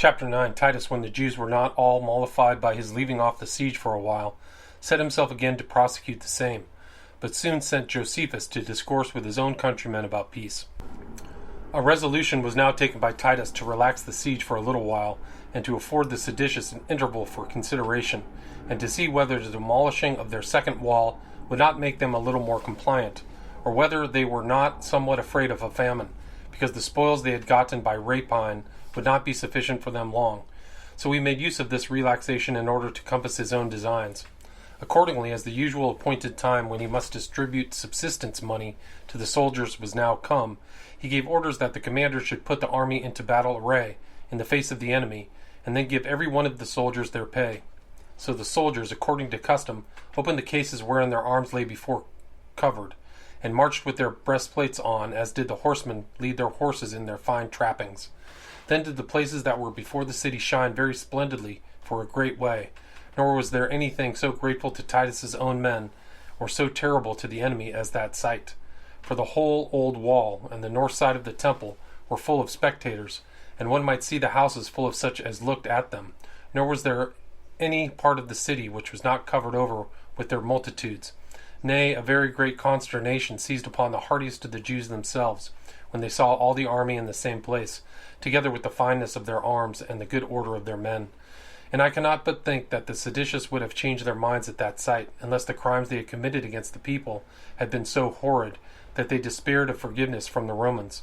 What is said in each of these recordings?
Chapter 9. Titus, when the Jews were not all mollified by his leaving off the siege for a while, set himself again to prosecute the same, but soon sent Josephus to discourse with his own countrymen about peace. A resolution was now taken by Titus to relax the siege for a little while, and to afford the seditious an interval for consideration, and to see whether the demolishing of their second wall would not make them a little more compliant, or whether they were not somewhat afraid of a famine, because the spoils they had gotten by rapine would not be sufficient for them long. So he made use of this relaxation in order to compass his own designs. Accordingly, as the usual appointed time when he must distribute subsistence money to the soldiers was now come, he gave orders that the commanders should put the army into battle array in the face of the enemy, and then give every one of the soldiers their pay. So the soldiers, according to custom, opened the cases wherein their arms lay before covered, and marched with their breastplates on, as did the horsemen lead their horses in their fine trappings. Then did the places that were before the city shine very splendidly for a great way, nor was there anything so grateful to Titus's own men, or so terrible to the enemy as that sight. For the whole old wall, and the north side of the temple, were full of spectators, and one might see the houses full of such as looked at them, nor was there any part of the city which was not covered over with their multitudes. Nay, a very great consternation seized upon the hardiest of the Jews themselves, when they saw all the army in the same place, together with the fineness of their arms and the good order of their men. And I cannot but think that the seditious would have changed their minds at that sight, unless the crimes they had committed against the people had been so horrid that they despaired of forgiveness from the Romans.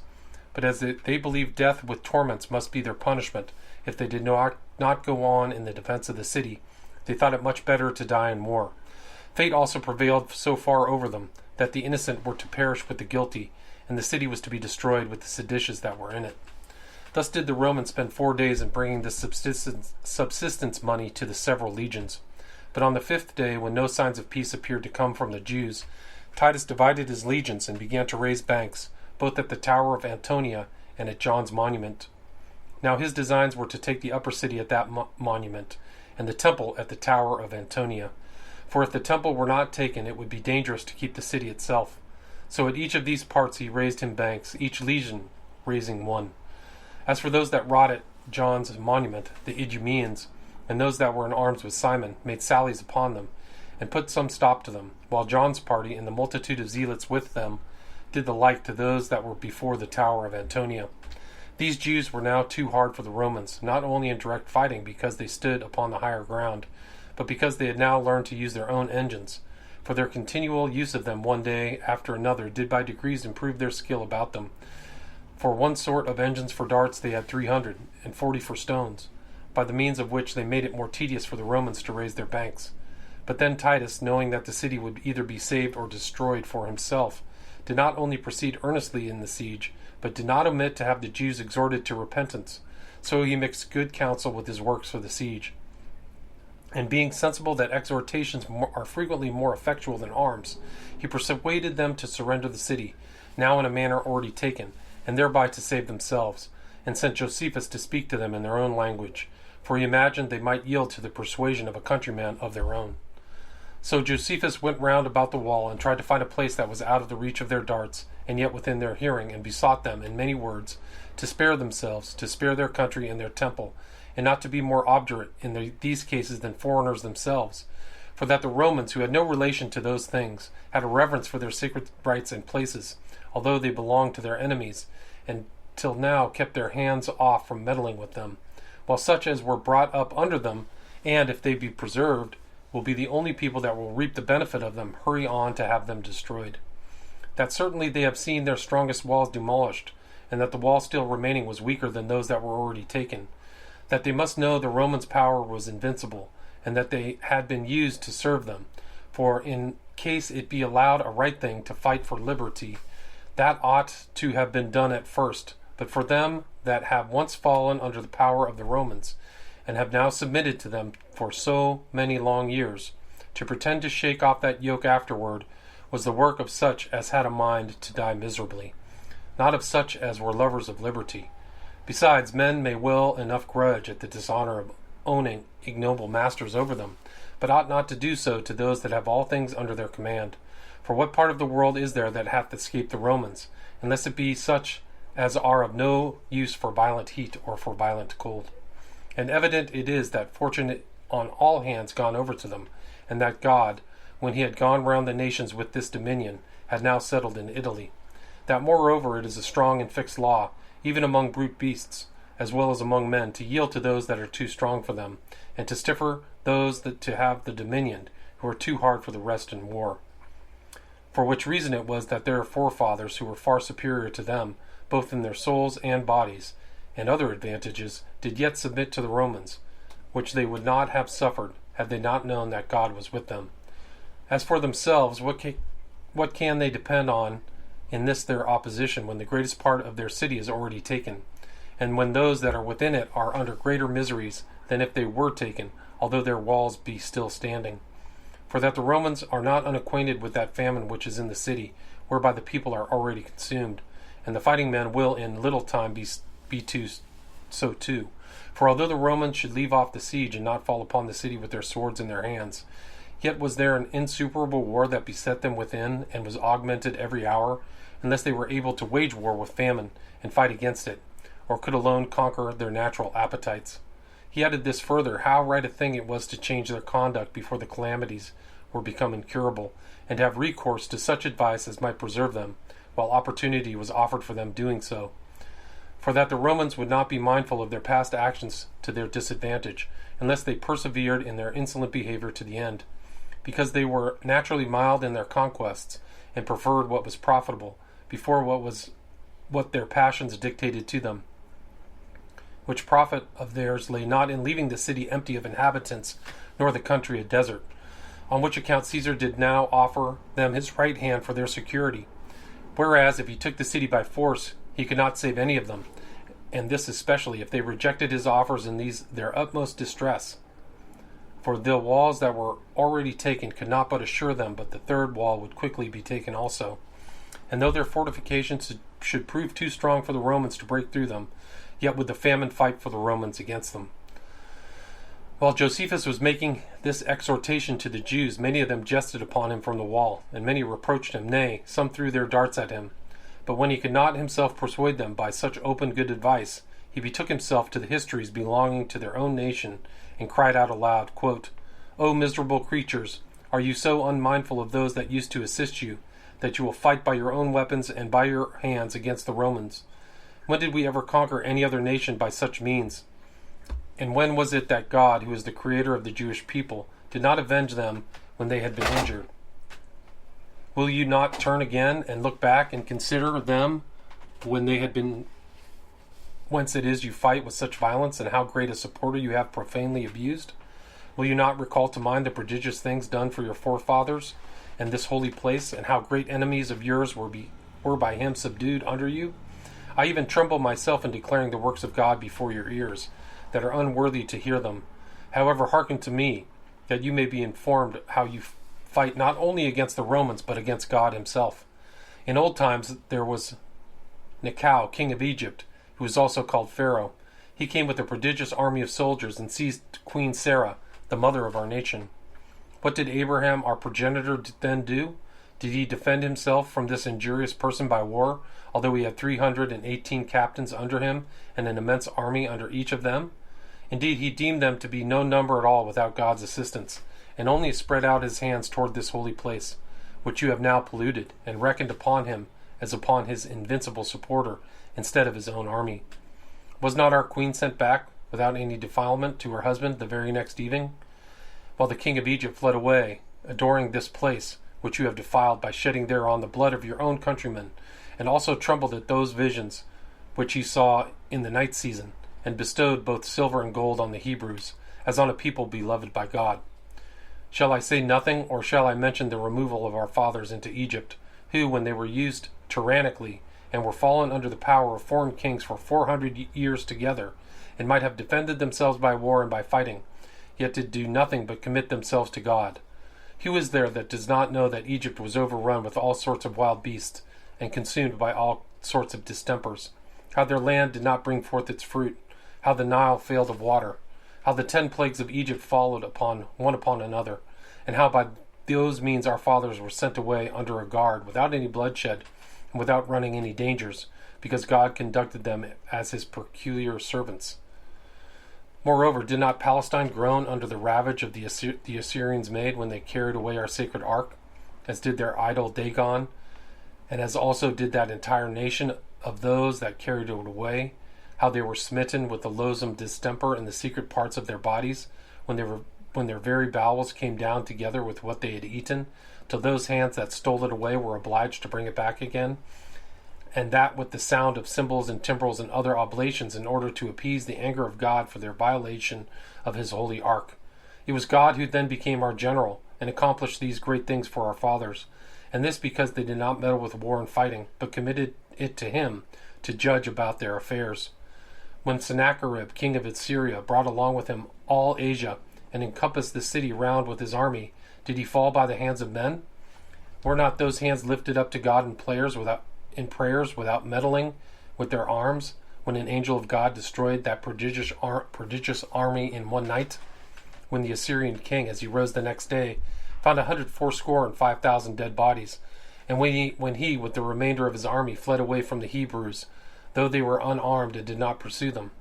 But as they believed death with torments must be their punishment if they did not go on in the defense of the city, they thought it much better to die in war. Fate also prevailed so far over them that the innocent were to perish with the guilty, and the city was to be destroyed with the seditious that were in it. Thus did the Romans spend 4 days in bringing the subsistence money to the several legions. But on the 5th day, when no signs of peace appeared to come from the Jews, Titus divided his legions and began to raise banks, both at the tower of Antonia and at John's monument. Now his designs were to take the upper city at that monument, and the temple at the tower of Antonia. For if the temple were not taken, it would be dangerous to keep the city itself. So at each of these parts he raised him banks, each legion raising one. As for those that wrought at John's monument, the Idumeans, and those that were in arms with Simon, made sallies upon them, and put some stop to them, while John's party, and the multitude of zealots with them, did the like to those that were before the tower of Antonia. These Jews were now too hard for the Romans, not only in direct fighting because they stood upon the higher ground, but because they had now learned to use their own engines, for their continual use of them one day after another did by degrees improve their skill about them. For one sort of engines for darts they had 300, and 40 for stones, by the means of which they made it more tedious for the Romans to raise their banks. But then Titus, knowing that the city would either be saved or destroyed for himself, did not only proceed earnestly in the siege, but did not omit to have the Jews exhorted to repentance. So he mixed good counsel with his works for the siege. And being sensible that exhortations are frequently more effectual than arms, he persuaded them to surrender the city, now in a manner already taken, and thereby to save themselves, and sent Josephus to speak to them in their own language, for he imagined they might yield to the persuasion of a countryman of their own. So Josephus went round about the wall, and tried to find a place that was out of the reach of their darts, and yet within their hearing, and besought them, in many words, to spare themselves, to spare their country and their temple, and not to be more obdurate in these cases than foreigners themselves, for that the Romans, who had no relation to those things, had a reverence for their sacred rights and places, although they belonged to their enemies, and till now kept their hands off from meddling with them, while such as were brought up under them, and, if they be preserved, will be the only people that will reap the benefit of them, hurry on to have them destroyed. That certainly they have seen their strongest walls demolished, and that the wall still remaining was weaker than those that were already taken, that they must know the Romans' power was invincible, and that they had been used to serve them, for in case it be allowed a right thing to fight for liberty, that ought to have been done at first. But for them that have once fallen under the power of the Romans, and have now submitted to them for so many long years, to pretend to shake off that yoke afterward was the work of such as had a mind to die miserably, not of such as were lovers of liberty. Besides, men may well enough grudge at the dishonor of owning ignoble masters over them, but ought not to do so to those that have all things under their command. For what part of the world is there that hath escaped the Romans, unless it be such as are of no use for violent heat or for violent cold? And evident it is that fortune on all hands gone over to them, and that God, when he had gone round the nations with this dominion, had now settled in Italy. That moreover it is a strong and fixed law, even among brute beasts, as well as among men, to yield to those that are too strong for them, and to stiffer those that to have the dominion, who are too hard for the rest in war. For which reason it was that their forefathers, who were far superior to them, both in their souls and bodies, and other advantages, did yet submit to the Romans, which they would not have suffered, had they not known that God was with them. As for themselves, what can they depend on in this their opposition, when the greatest part of their city is already taken, and when those that are within it are under greater miseries than if they were taken, although their walls be still standing? For that the Romans are not unacquainted with that famine which is in the city, whereby the people are already consumed, and the fighting men will in little time be so too. For although the Romans should leave off the siege and not fall upon the city with their swords in their hands, yet was there an insuperable war that beset them within, and was augmented every hour, unless they were able to wage war with famine, and fight against it, or could alone conquer their natural appetites. He added this further, how right a thing it was to change their conduct before the calamities were become incurable, and have recourse to such advice as might preserve them, while opportunity was offered for them doing so. For that the Romans would not be mindful of their past actions to their disadvantage, unless they persevered in their insolent behavior to the end, because they were naturally mild in their conquests, and preferred what was profitable before what their passions dictated to them. Which profit of theirs lay not in leaving the city empty of inhabitants, nor the country a desert, on which account Caesar did now offer them his right hand for their security. Whereas if he took the city by force, he could not save any of them, and this especially if they rejected his offers in these their utmost distress. For the walls that were already taken could not but assure them, but the third wall would quickly be taken also. And though their fortifications should prove too strong for the Romans to break through them, yet would the famine fight for the Romans against them. While Josephus was making this exhortation to the Jews, many of them jested upon him from the wall, and many reproached him, nay, some threw their darts at him. But when he could not himself persuade them by such open good advice, he betook himself to the histories belonging to their own nation, and cried out aloud, quote, O miserable creatures, are you so unmindful of those that used to assist you, that you will fight by your own weapons and by your hands against the Romans? When did we ever conquer any other nation by such means? And when was it that God, who is the creator of the Jewish people, did not avenge them when they had been injured? Will you not turn again and look back and consider them when they had been, whence it is you fight with such violence, and how great a supporter you have profanely abused? Will you not recall to mind the prodigious things done for your forefathers and this holy place, and how great enemies of yours were by him subdued under you? I even tremble myself in declaring the works of God before your ears, that are unworthy to hear them. However, hearken to me, that you may be informed how you fight not only against the Romans, but against God himself. In old times there was Necho, king of Egypt, who was also called Pharaoh. He came with a prodigious army of soldiers and seized Queen Sarah, the mother of our nation. What did Abraham, our progenitor, then do? Did he defend himself from this injurious person by war, although he had 318 captains under him, and an immense army under each of them? Indeed, he deemed them to be no number at all without God's assistance, and only spread out his hands toward this holy place, which you have now polluted, and reckoned upon him as upon his invincible supporter, instead of his own army. Was not our queen sent back, without any defilement, to her husband the very next evening? While the king of Egypt fled away, adoring this place, which you have defiled by shedding thereon the blood of your own countrymen, and also trembled at those visions which he saw in the night season, and bestowed both silver and gold on the Hebrews, as on a people beloved by God. Shall I say nothing, or shall I mention the removal of our fathers into Egypt, who, when they were used tyrannically, and were fallen under the power of foreign kings for 400 years together, and might have defended themselves by war and by fighting, yet did do nothing but commit themselves to God? Who is there that does not know that Egypt was overrun with all sorts of wild beasts, and consumed by all sorts of distempers? How their land did not bring forth its fruit, how the Nile failed of water, how the 10 plagues of Egypt followed one upon another, and how by those means our fathers were sent away under a guard, without any bloodshed, and without running any dangers, because God conducted them as his peculiar servants. Moreover, did not Palestine groan under the ravage of the Assyrians made when they carried away our sacred ark, as did their idol Dagon, and as also did that entire nation of those that carried it away, how they were smitten with the loathsome distemper in the secret parts of their bodies, when their very bowels came down together with what they had eaten, till those hands that stole it away were obliged to bring it back again, and that with the sound of cymbals and timbrels and other oblations, in order to appease the anger of God for their violation of his holy ark. It was God who then became our general, and accomplished these great things for our fathers, and this because they did not meddle with war and fighting, but committed it to him to judge about their affairs. When Sennacherib, king of Assyria, brought along with him all Asia, and encompassed the city round with his army, did he fall by the hands of men? Were not those hands lifted up to God in prayers without meddling with their arms, when an angel of God destroyed that prodigious army in one night? When the Assyrian king, as he rose the next day, found 185 dead bodies, and when he with the remainder of his army fled away from the Hebrews, though they were unarmed and did not pursue them.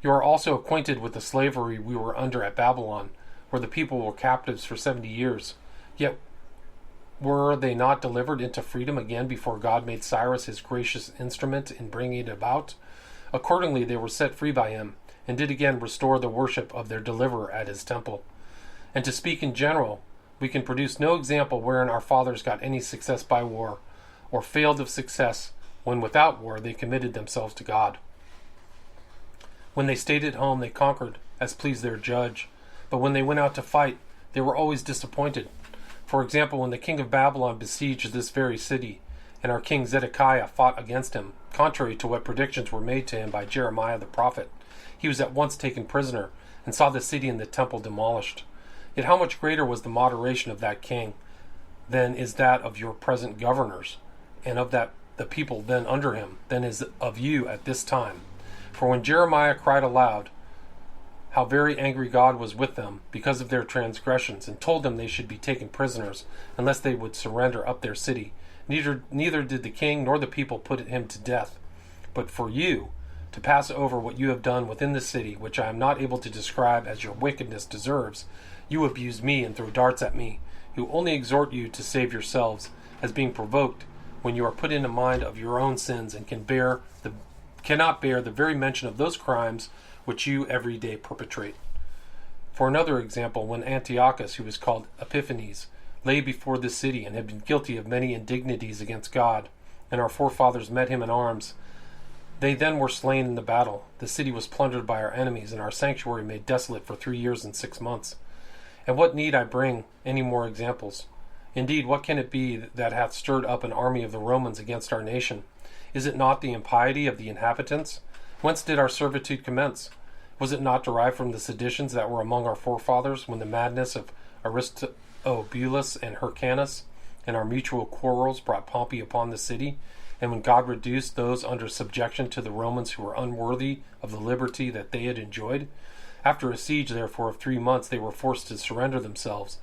You are also acquainted with the slavery we were under at Babylon, where the people were captives for 70 years. Yet were they not delivered into freedom again before God made Cyrus his gracious instrument in bringing it about? Accordingly they were set free by him, and did again restore the worship of their deliverer at his temple. And to speak in general, we can produce no example wherein our fathers got any success by war, or failed of success when without war they committed themselves to God. When they stayed at home they conquered, as pleased their judge, but when they went out to fight, they were always disappointed. For example, when the king of Babylon besieged this very city, and our king Zedekiah fought against him, contrary to what predictions were made to him by Jeremiah the prophet, he was at once taken prisoner, and saw the city and the temple demolished. Yet how much greater was the moderation of that king than is that of your present governors, and of that the people then under him, than is of you at this time. For when Jeremiah cried aloud, how very angry God was with them because of their transgressions, and told them they should be taken prisoners, unless they would surrender up their city, neither did the king nor the people put him to death. But for you, to pass over what you have done within the city, which I am not able to describe as your wickedness deserves, you abuse me and throw darts at me, who only exhort you to save yourselves, as being provoked when you are put into mind of your own sins, and cannot bear the very mention of those crimes which you every day perpetrate. For another example, when Antiochus, who was called Epiphanes, lay before the city, and had been guilty of many indignities against God, and our forefathers met him in arms, they then were slain in the battle. The city was plundered by our enemies, and our sanctuary made desolate for 3 years and 6 months. And what need I bring any more examples? Indeed, what can it be that hath stirred up an army of the Romans against our nation? Is it not the impiety of the inhabitants? Whence did our servitude commence? Was it not derived from the seditions that were among our forefathers, when the madness of Aristobulus and Hyrcanus, and our mutual quarrels brought Pompey upon the city, and when God reduced those under subjection to the Romans who were unworthy of the liberty that they had enjoyed? After a siege, therefore, of 3 months, they were forced to surrender themselves,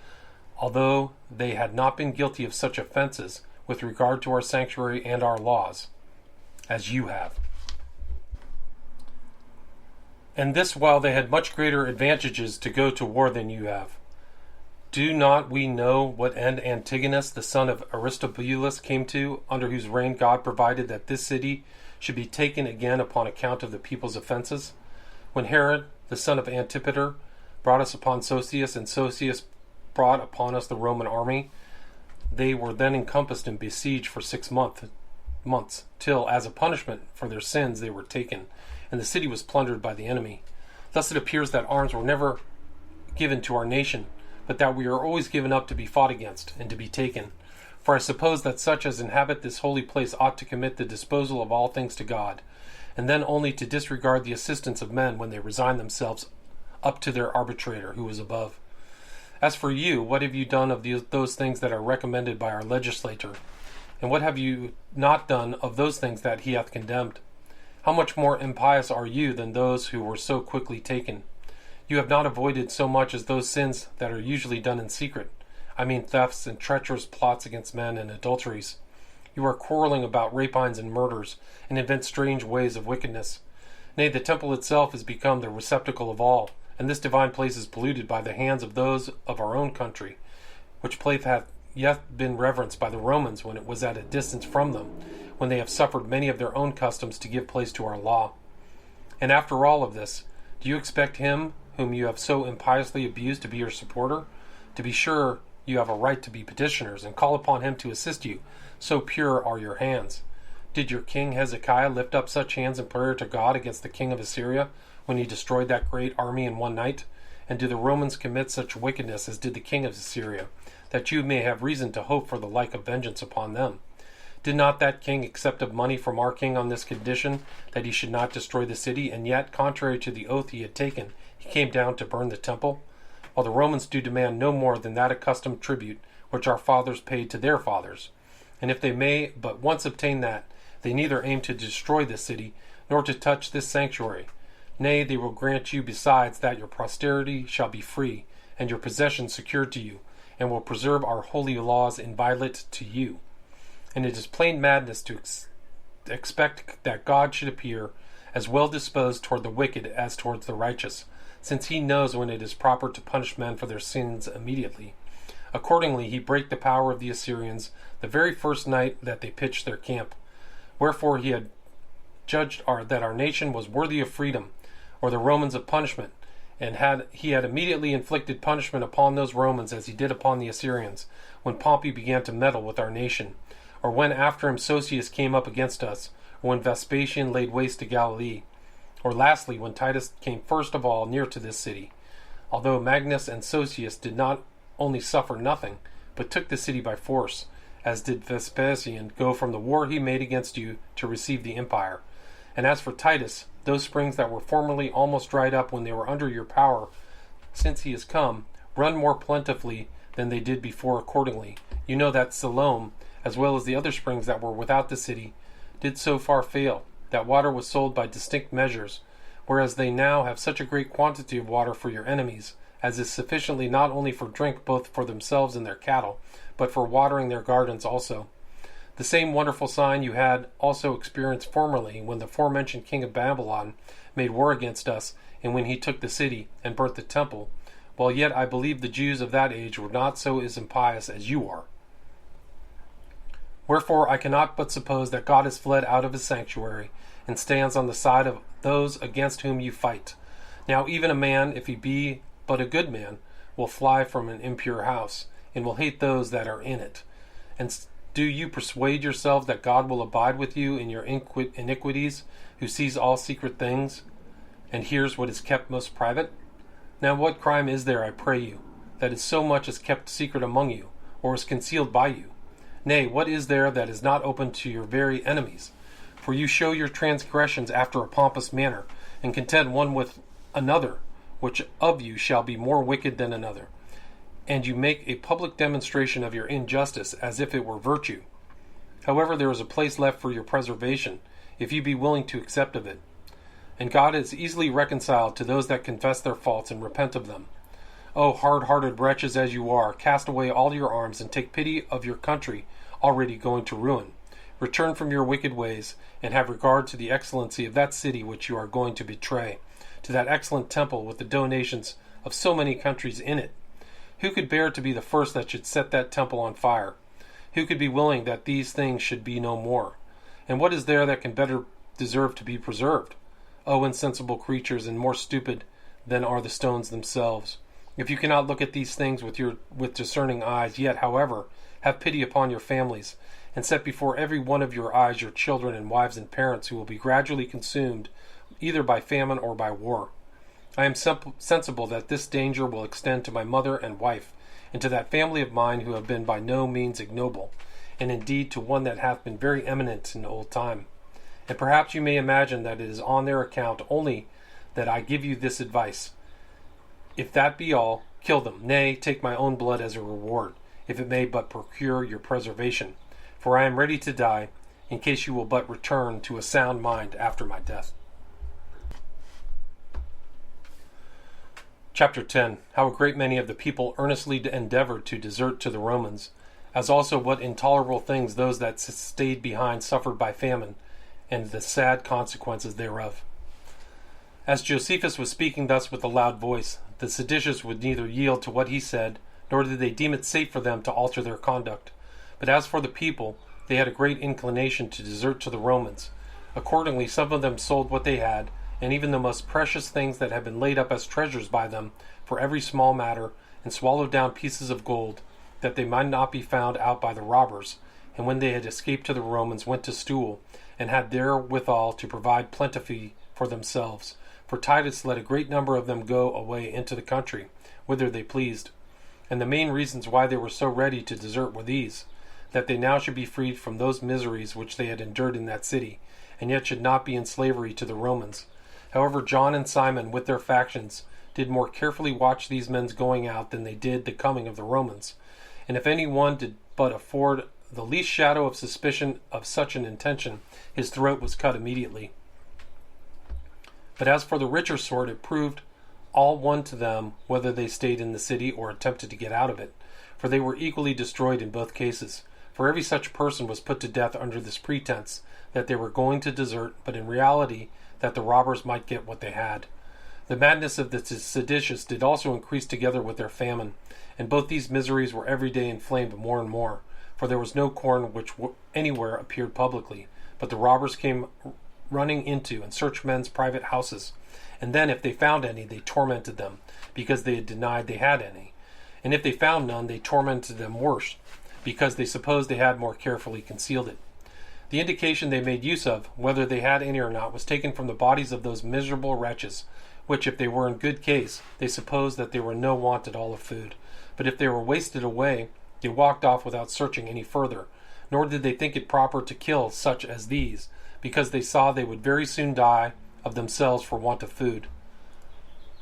although they had not been guilty of such offenses with regard to our sanctuary and our laws, as you have. And this while they had much greater advantages to go to war than you have. Do not we know what end Antigonus, the son of Aristobulus, came to, under whose reign God provided that this city should be taken again upon account of the people's offenses? When Herod, the son of Antipater, brought us upon Sosius, and Sosius brought upon us the Roman army, they were then encompassed and besieged for 6 months, till, as a punishment for their sins, they were taken, and the city was plundered by the enemy. Thus it appears that arms were never given to our nation, but that we are always given up to be fought against, and to be taken. For I suppose that such as inhabit this holy place ought to commit the disposal of all things to God, and then only to disregard the assistance of men when they resign themselves up to their arbitrator, who is above. As for you, what have you done of those things that are recommended by our legislator? And what have you not done of those things that he hath condemned? How much more impious are you than those who were so quickly taken? You have not avoided so much as those sins that are usually done in secret. I mean thefts and treacherous plots against men and adulteries. You are quarreling about rapines and murders, and invent strange ways of wickedness. Nay, the temple itself has become the receptacle of all, and this divine place is polluted by the hands of those of our own country, which place hath yet been reverenced by the Romans when it was at a distance from them, when they have suffered many of their own customs to give place to our law. And after all of this, do you expect him whom you have so impiously abused to be your supporter? To be sure, you have a right to be petitioners, and call upon him to assist you, so pure are your hands. Did your king Hezekiah lift up such hands in prayer to God against the king of Assyria, when he destroyed that great army in one night? And do the Romans commit such wickedness as did the king of Assyria, that you may have reason to hope for the like of vengeance upon them? Did not that king accept of money from our king on this condition, that he should not destroy the city, and yet, contrary to the oath he had taken, he came down to burn the temple? While the Romans do demand no more than that accustomed tribute which our fathers paid to their fathers. And if they may but once obtain that, they neither aim to destroy this city, nor to touch this sanctuary. Nay, they will grant you besides that your posterity shall be free, and your possessions secured to you, and will preserve our holy laws inviolate to you. And it is plain madness to expect that God should appear as well disposed toward the wicked as towards the righteous, since he knows when it is proper to punish men for their sins immediately. Accordingly, he brake the power of the Assyrians the very first night that they pitched their camp. Wherefore he had judged that our nation was worthy of freedom, or the Romans of punishment, and he had immediately inflicted punishment upon those Romans as he did upon the Assyrians, when Pompey began to meddle with our nation, or when after him Sosius came up against us, or when Vespasian laid waste to Galilee, or lastly when Titus came first of all near to this city, although Magnus and Sosius did not only suffer nothing, but took the city by force, as did Vespasian go from the war he made against you to receive the empire. And as for Titus, those springs that were formerly almost dried up when they were under your power, since he is come, run more plentifully than they did before. Accordingly, you know that Siloam, as well as the other springs that were without the city, did so far fail, that water was sold by distinct measures, whereas they now have such a great quantity of water for your enemies, as is sufficiently not only for drink both for themselves and their cattle, but for watering their gardens also. The same wonderful sign you had also experienced formerly, when the forementioned king of Babylon made war against us, and when he took the city and burnt the temple, while yet I believe the Jews of that age were not so as impious as you are. Wherefore I cannot but suppose that God has fled out of his sanctuary, and stands on the side of those against whom you fight. Now even a man, if he be but a good man, will fly from an impure house, and will hate those that are in it. And do you persuade yourselves that God will abide with you in your iniquities, who sees all secret things, and hears what is kept most private? Now what crime is there, I pray you, that is so much as kept secret among you, or is concealed by you? Nay, what is there that is not open to your very enemies? For you show your transgressions after a pompous manner, and contend one with another, which of you shall be more wicked than another. And you make a public demonstration of your injustice, as if it were virtue. However, there is a place left for your preservation, if you be willing to accept of it. And God is easily reconciled to those that confess their faults and repent of them. O hard-hearted wretches as you are, cast away all your arms, and take pity of your country, already going to ruin. Return from your wicked ways, and have regard to the excellency of that city which you are going to betray, to that excellent temple with the donations of so many countries in it. Who could bear to be the first that should set that temple on fire? Who could be willing that these things should be no more? And what is there that can better deserve to be preserved? O insensible creatures, and more stupid than are the stones themselves! If you cannot look at these things with discerning eyes, yet, however, have pity upon your families, and set before every one of your eyes your children and wives and parents, who will be gradually consumed either by famine or by war. I am sensible that this danger will extend to my mother and wife, and to that family of mine who have been by no means ignoble, and indeed to one that hath been very eminent in old time. And perhaps you may imagine that it is on their account only that I give you this advice. If that be all, kill them, nay, take my own blood as a reward, if it may but procure your preservation. For I am ready to die, in case you will but return to a sound mind after my death. Chapter 10. How a great many of the people earnestly endeavored to desert to the Romans, as also what intolerable things those that stayed behind suffered by famine, and the sad consequences thereof. As Josephus was speaking thus with a loud voice, the seditious would neither yield to what he said, nor did they deem it safe for them to alter their conduct. But as for the people, they had a great inclination to desert to the Romans. Accordingly, some of them sold what they had, and even the most precious things that had been laid up as treasures by them for every small matter, and swallowed down pieces of gold, that they might not be found out by the robbers, and when they had escaped to the Romans, went to stool, and had therewithal to provide plentifully for themselves. For Titus let a great number of them go away into the country, whither they pleased. And the main reasons why they were so ready to desert were these, that they now should be freed from those miseries which they had endured in that city, and yet should not be in slavery to the Romans. However, John and Simon, with their factions, did more carefully watch these men's going out than they did the coming of the Romans. And if any one did but afford the least shadow of suspicion of such an intention, his throat was cut immediately. But as for the richer sort, it proved all one to them whether they stayed in the city or attempted to get out of it, for they were equally destroyed in both cases. For every such person was put to death under this pretense, that they were going to desert, but in reality that the robbers might get what they had. The madness of the seditious did also increase together with their famine, and both these miseries were every day inflamed more and more, for there was no corn which anywhere appeared publicly, but the robbers came running into and searched men's private houses, and then if they found any, they tormented them, because they had denied they had any. And if they found none, they tormented them worse, because they supposed they had more carefully concealed it. The indication they made use of, whether they had any or not, was taken from the bodies of those miserable wretches, which, if they were in good case, they supposed that they were no want at all of food. But if they were wasted away, they walked off without searching any further, nor did they think it proper to kill such as these, because they saw they would very soon die of themselves for want of food.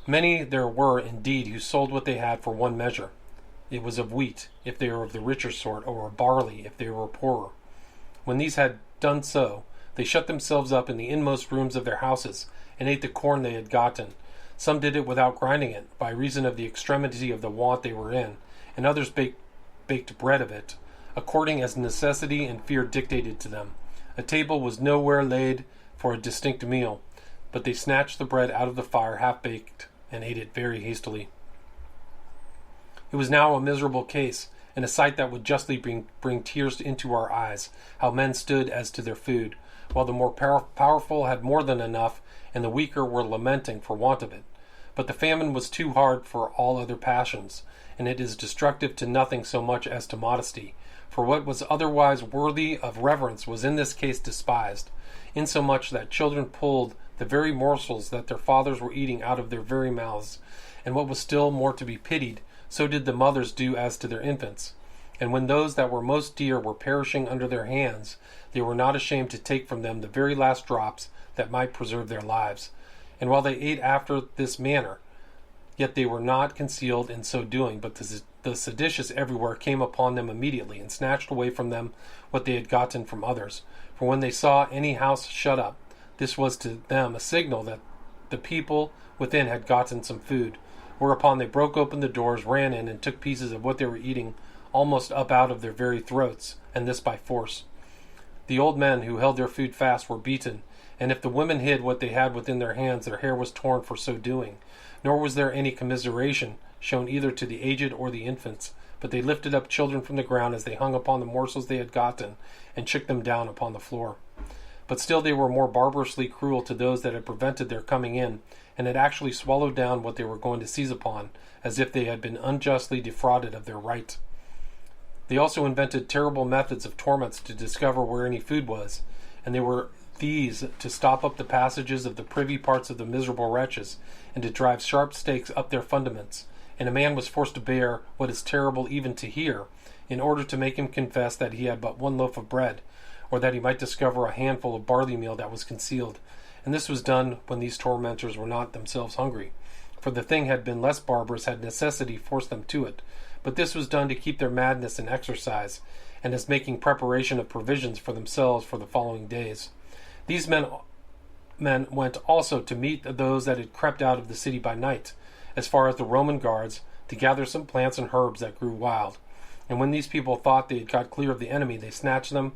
Many there were, indeed, who sold what they had for one measure. It was of wheat, if they were of the richer sort, or of barley, if they were poorer. When these had done so, they shut themselves up in the inmost rooms of their houses, and ate the corn they had gotten. Some did it without grinding it, by reason of the extremity of the want they were in, and others baked bread of it, according as necessity and fear dictated to them. A table was nowhere laid for a distinct meal, but they snatched the bread out of the fire half-baked, and ate it very hastily. It was now a miserable case, and a sight that would justly bring tears into our eyes, how men stood as to their food, while the more powerful had more than enough, and the weaker were lamenting for want of it. But the famine was too hard for all other passions, and it is destructive to nothing so much as to modesty, for what was otherwise worthy of reverence was in this case despised, insomuch that children pulled the very morsels that their fathers were eating out of their very mouths, and what was still more to be pitied, so did the mothers do as to their infants. And when those that were most dear were perishing under their hands, they were not ashamed to take from them the very last drops that might preserve their lives. And while they ate after this manner, yet they were not concealed in so doing, but the seditious everywhere came upon them immediately, and snatched away from them what they had gotten from others. For when they saw any house shut up, this was to them a signal that the people within had gotten some food, whereupon they broke open the doors, ran in, and took pieces of what they were eating almost up out of their very throats, and this by force. The old men who held their food fast were beaten, and if the women hid what they had within their hands, their hair was torn for so doing. Nor was there any commiseration shown either to the aged or the infants, but they lifted up children from the ground as they hung upon the morsels they had gotten, and shook them down upon the floor. But still they were more barbarously cruel to those that had prevented their coming in, and had actually swallowed down what they were going to seize upon, as if they had been unjustly defrauded of their right. They also invented terrible methods of torments to discover where any food was, and they were these to stop up the passages of the privy parts of the miserable wretches, and to drive sharp stakes up their fundaments, and a man was forced to bear what is terrible even to hear, in order to make him confess that he had but one loaf of bread, or that he might discover a handful of barley meal that was concealed. And this was done when these tormentors were not themselves hungry, for the thing had been less barbarous had necessity forced them to it. But this was done to keep their madness in exercise, and as making preparation of provisions for themselves for the following days. These men went also to meet those that had crept out of the city by night, as far as the Roman guards, to gather some plants and herbs that grew wild. And when these people thought they had got clear of the enemy, they snatched them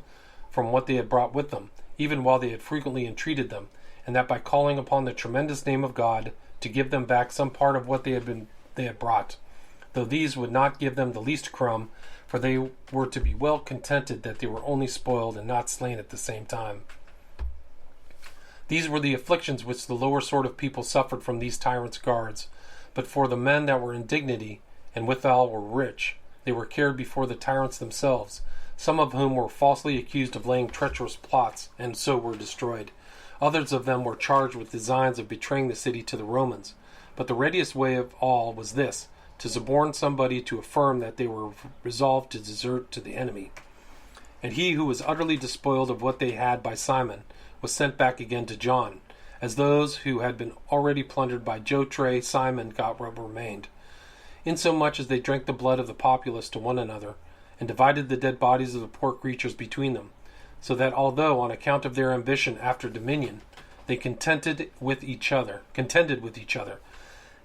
from what they had brought with them, even while they had frequently entreated them, and that by calling upon the tremendous name of God to give them back some part of what they had brought, though these would not give them the least crumb, for they were to be well contented that they were only spoiled and not slain at the same time. These were the afflictions which the lower sort of people suffered from these tyrants' guards. But for the men that were in dignity, and withal were rich, they were carried before the tyrants themselves, some of whom were falsely accused of laying treacherous plots, and so were destroyed. Others of them were charged with designs of betraying the city to the Romans. But the readiest way of all was this, to suborn somebody to affirm that they were resolved to desert to the enemy. And he who was utterly despoiled of what they had by Simon was sent back again to John, as those who had been already plundered by Jotre Simon got what remained, insomuch as they drank the blood of the populace to one another, and divided the dead bodies of the poor creatures between them, so that although, on account of their ambition after dominion, they contended with each other,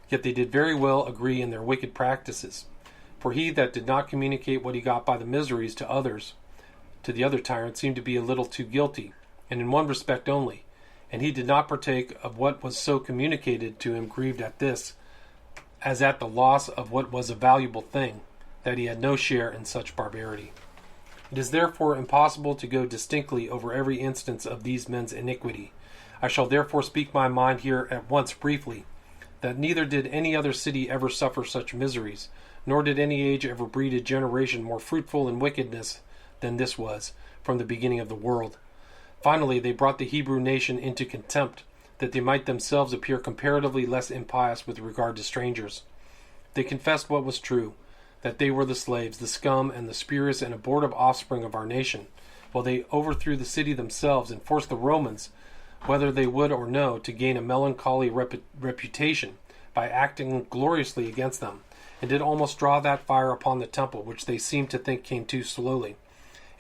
yet they did very well agree in their wicked practices. For he that did not communicate what he got by the miseries to others, to the other tyrant, seemed to be a little too guilty, and in one respect only, and he did not partake of what was so communicated to him, grieved at this, as at the loss of what was a valuable thing, that he had no share in such barbarity. It is therefore impossible to go distinctly over every instance of these men's iniquity. I shall therefore speak my mind here at once briefly, that neither did any other city ever suffer such miseries, nor did any age ever breed a generation more fruitful in wickedness than this was, from the beginning of the world. Finally, they brought the Hebrew nation into contempt, that they might themselves appear comparatively less impious with regard to strangers. They confessed what was true, that they were the slaves, the scum, and the spurious and abortive offspring of our nation, while they overthrew the city themselves and forced the Romans, whether they would or no, to gain a melancholy reputation by acting gloriously against them, and did almost draw that fire upon the temple, which they seemed to think came too slowly.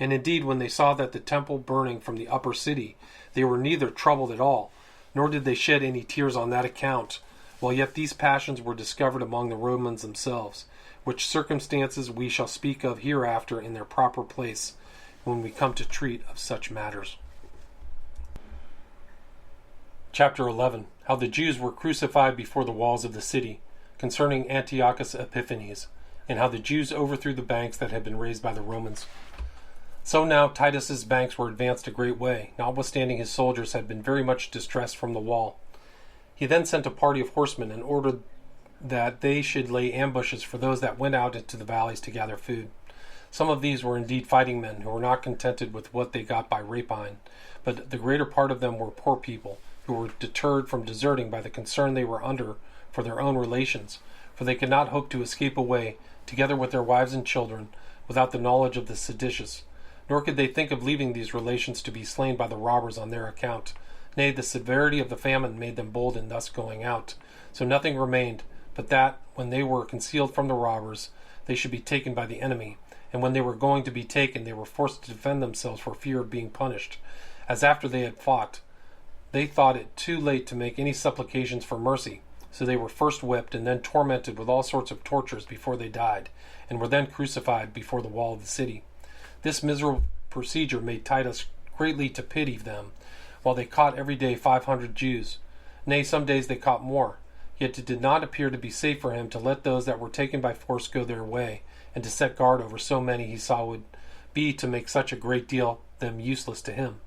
And indeed, when they saw that the temple burning from the upper city, they were neither troubled at all, nor did they shed any tears on that account, while yet these passions were discovered among the Romans themselves, which circumstances we shall speak of hereafter in their proper place, when we come to treat of such matters. Chapter 11. How the Jews were crucified before the walls of the city, concerning Antiochus Epiphanes, and how the Jews overthrew the banks that had been raised by the Romans. So now Titus's banks were advanced a great way, notwithstanding his soldiers had been very much distressed from the wall. He then sent a party of horsemen and ordered that they should lay ambushes for those that went out into the valleys to gather food. Some of these were indeed fighting men who were not contented with what they got by rapine, but the greater part of them were poor people who were deterred from deserting by the concern they were under for their own relations, for they could not hope to escape away, together with their wives and children, without the knowledge of the seditious. Nor could they think of leaving these relations to be slain by the robbers on their account. Nay, the severity of the famine made them bold in thus going out. So nothing remained but that, when they were concealed from the robbers, they should be taken by the enemy, and when they were going to be taken, they were forced to defend themselves for fear of being punished, as after they had fought. They thought it too late to make any supplications for mercy, so they were first whipped and then tormented with all sorts of tortures before they died, and were then crucified before the wall of the city. This miserable procedure made Titus greatly to pity them, while they caught every day 500 Jews. Nay, some days they caught more. Yet it did not appear to be safe for him to let those that were taken by force go their way, and to set guard over so many he saw would be to make such a great deal them useless to him.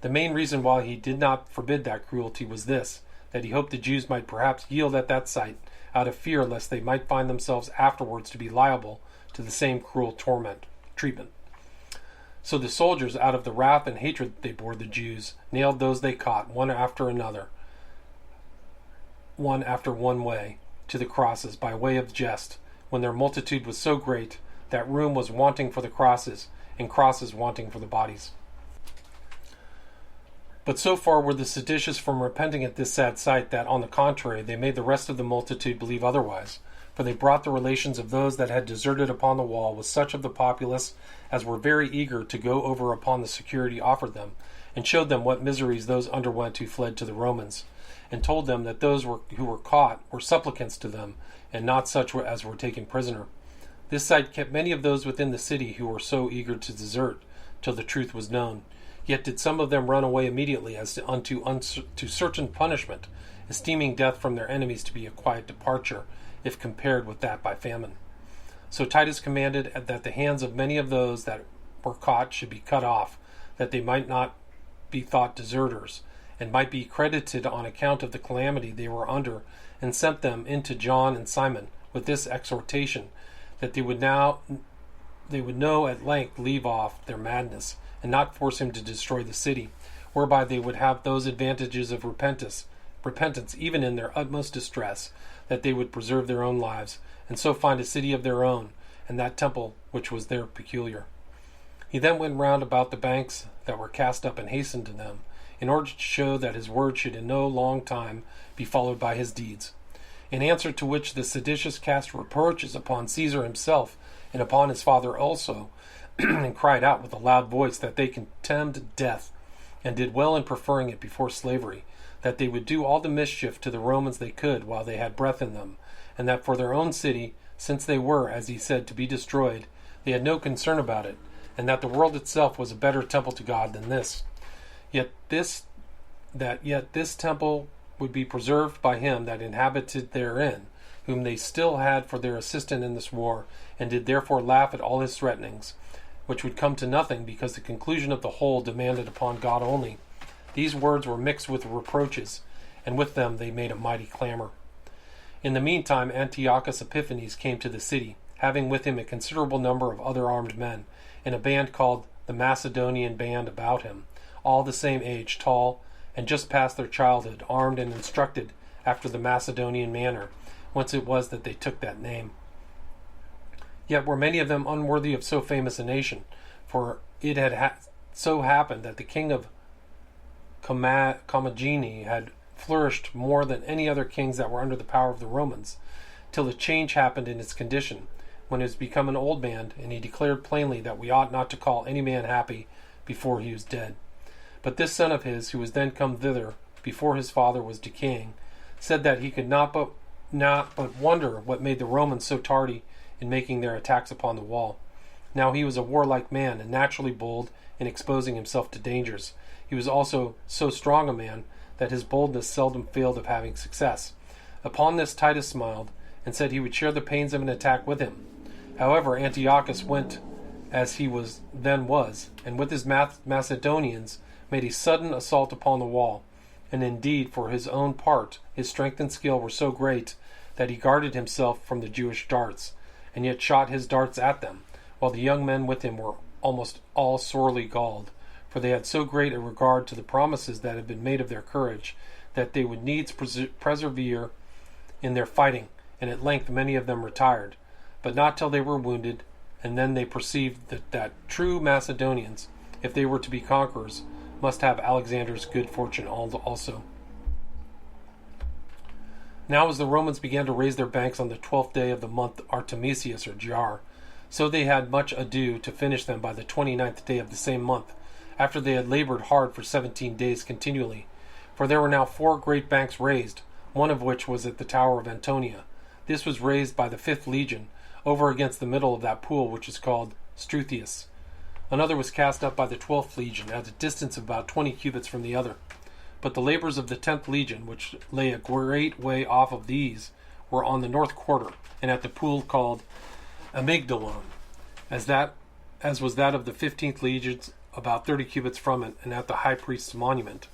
The main reason why he did not forbid that cruelty was this, that he hoped the Jews might perhaps yield at that sight, out of fear lest they might find themselves afterwards to be liable to the same cruel treatment. So the soldiers, out of the wrath and hatred they bore the Jews, nailed those they caught, one after one way, to the crosses, by way of jest, when their multitude was so great that room was wanting for the crosses, and crosses wanting for the bodies. But so far were the seditious from repenting at this sad sight, that, on the contrary, they made the rest of the multitude believe otherwise. For they brought the relations of those that had deserted upon the wall with such of the populace as were very eager to go over upon the security offered them, and showed them what miseries those underwent who fled to the Romans, and told them that those who were caught were supplicants to them, and not such as were taken prisoner. This sight kept many of those within the city who were so eager to desert, till the truth was known. Yet did some of them run away immediately as to certain punishment, esteeming death from their enemies to be a quiet departure, if compared with that by famine. So Titus commanded that the hands of many of those that were caught should be cut off, that they might not be thought deserters, and might be credited on account of the calamity they were under, and sent them into John and Simon, with this exhortation, that they would know at length leave off their madness, and not force him to destroy the city, whereby they would have those advantages of repentance, even in their utmost distress, that they would preserve their own lives, and so find a city of their own, and that temple which was their peculiar. He then went round about the banks that were cast up, and hastened to them, in order to show that his word should in no long time be followed by his deeds. In answer to which the seditious cast reproaches upon Caesar himself, and upon his father also, and cried out with a loud voice that they contemned death, and did well in preferring it before slavery, that they would do all the mischief to the Romans they could while they had breath in them, and that for their own city, since they were, as he said, to be destroyed, they had no concern about it, and that the world itself was a better temple to God than this. Yet this temple would be preserved by him that inhabited therein, whom they still had for their assistant in this war, and did therefore laugh at all his threatenings, which would come to nothing, because the conclusion of the whole demanded upon God only. These words were mixed with reproaches, and with them they made a mighty clamor. In the meantime Antiochus Epiphanes came to the city, having with him a considerable number of other armed men, and a band called the Macedonian band about him, all the same age, tall, and just past their childhood, armed and instructed after the Macedonian manner, whence it was that they took that name. Yet were many of them unworthy of so famous a nation, for it had so happened that the king of Commagene had flourished more than any other kings that were under the power of the Romans, till a change happened in his condition, when he was become an old man, and he declared plainly that we ought not to call any man happy before he was dead. But this son of his, who was then come thither before his father was decaying, said that he could not but wonder what made the Romans so tardy in making their attacks upon the wall. Now he was a warlike man, and naturally bold in exposing himself to dangers. He was also so strong a man that his boldness seldom failed of having success. Upon this Titus smiled, and said he would share the pains of an attack with him. However, Antiochus went as he was, and with his Macedonians made a sudden assault upon the wall. And indeed, for his own part, his strength and skill were so great that he guarded himself from the Jewish darts, and yet shot his darts at them, while the young men with him were almost all sorely galled, for they had so great a regard to the promises that had been made of their courage, that they would needs persevere in their fighting, and at length many of them retired, but not till they were wounded, and then they perceived that true Macedonians, if they were to be conquerors, must have Alexander's good fortune also. Now as the Romans began to raise their banks on the 12th day of the month Artemisius or Jar, so they had much ado to finish them by the 29th day of the same month, after they had labored hard for 17 days continually. For there were now 4 great banks raised, one of which was at the tower of Antonia. This was raised by the 5th legion, over against the middle of that pool which is called Struthius. Another was cast up by the 12th legion, at a distance of about 20 cubits from the other. But the labors of the 10th legion, which lay a great way off of these, were on the north quarter, and at the pool called Amygdalon, as was that of the 15th legion, about 30 cubits from it, and at the high priest's monument.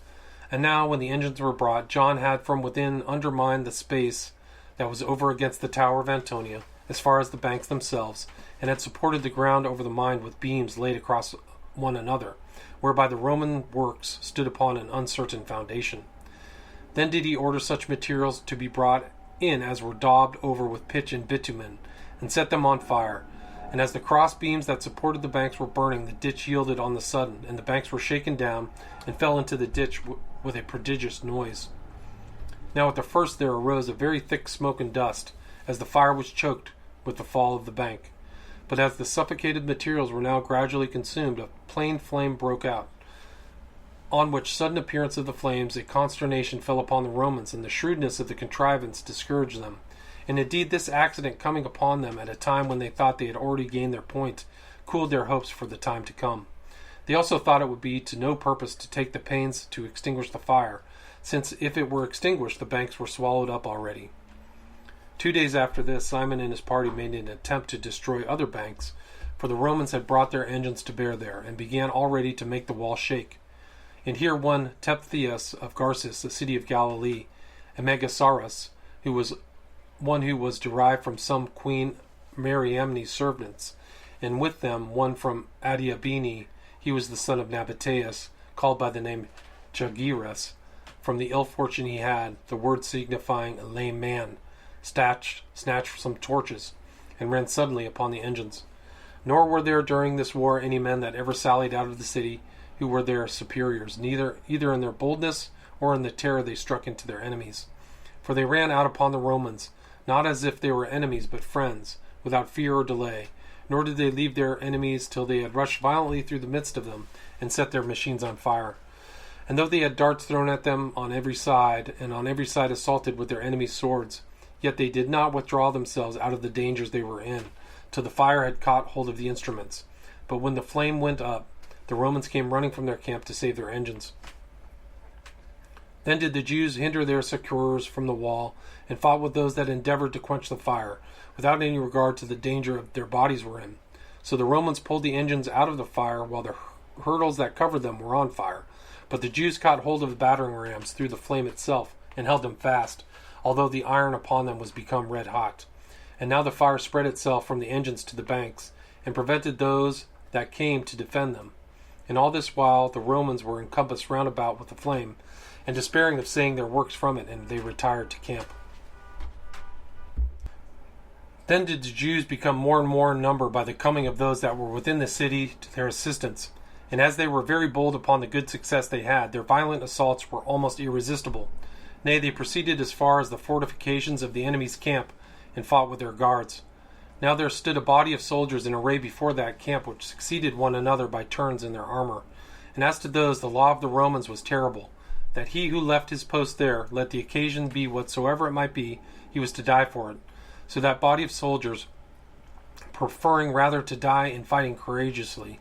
And now, when the engines were brought, John had from within undermined the space that was over against the tower of Antonia, as far as the banks themselves, and had supported the ground over the mine with beams laid across one another, whereby the Roman works stood upon an uncertain foundation. Then did he order such materials to be brought in as were daubed over with pitch and bitumen, and set them on fire. And as the cross beams that supported the banks were burning, the ditch yielded on the sudden, and the banks were shaken down, and fell into the ditch with a prodigious noise. Now at the first there arose a very thick smoke and dust, as the fire was choked with the fall of the bank. But as the suffocated materials were now gradually consumed, a plain flame broke out, on which sudden appearance of the flames a consternation fell upon the Romans, and the shrewdness of the contrivance discouraged them. And indeed this accident coming upon them at a time when they thought they had already gained their point, cooled their hopes for the time to come. They also thought it would be to no purpose to take the pains to extinguish the fire, since if it were extinguished, the banks were swallowed up already. 2 days after this, Simon and his party made an attempt to destroy other banks, for the Romans had brought their engines to bear there, and began already to make the wall shake. And here one Teptheus of Garsus, a city of Galilee, and Megasaurus, who was derived from some Queen Mariamne's servants, and with them one from Adiabene. He was the son of Nabateus, called by the name Jagiras, from the ill fortune he had, the word signifying a lame man, snatched some torches, and ran suddenly upon the engines. Nor were there during this war any men that ever sallied out of the city who were their superiors, either in their boldness or in the terror they struck into their enemies. For they ran out upon the Romans, not as if they were enemies, but friends, without fear or delay. Nor did they leave their enemies till they had rushed violently through the midst of them, and set their machines on fire. And though they had darts thrown at them on every side, and on every side assaulted with their enemies' swords, yet they did not withdraw themselves out of the dangers they were in, till the fire had caught hold of the instruments. But when the flame went up, the Romans came running from their camp to save their engines. Then did the Jews hinder their succourers from the wall, and fought with those that endeavored to quench the fire, without any regard to the danger their bodies were in. So the Romans pulled the engines out of the fire, while the hurdles that covered them were on fire. But the Jews caught hold of the battering rams through the flame itself, and held them fast, although the iron upon them was become red hot. And now the fire spread itself from the engines to the banks, and prevented those that came to defend them. And all this while the Romans were encompassed round about with the flame, and despairing of seeing their works from it, and they retired to camp. Then did the Jews become more and more in number by the coming of those that were within the city to their assistance. And as they were very bold upon the good success they had, their violent assaults were almost irresistible. Nay, they proceeded as far as the fortifications of the enemy's camp, and fought with their guards. Now there stood a body of soldiers in array before that camp, which succeeded one another by turns in their armor. And as to those, the law of the Romans was terrible, that he who left his post there, let the occasion be whatsoever it might be, he was to die for it. So that body of soldiers, preferring rather to die in fighting courageously,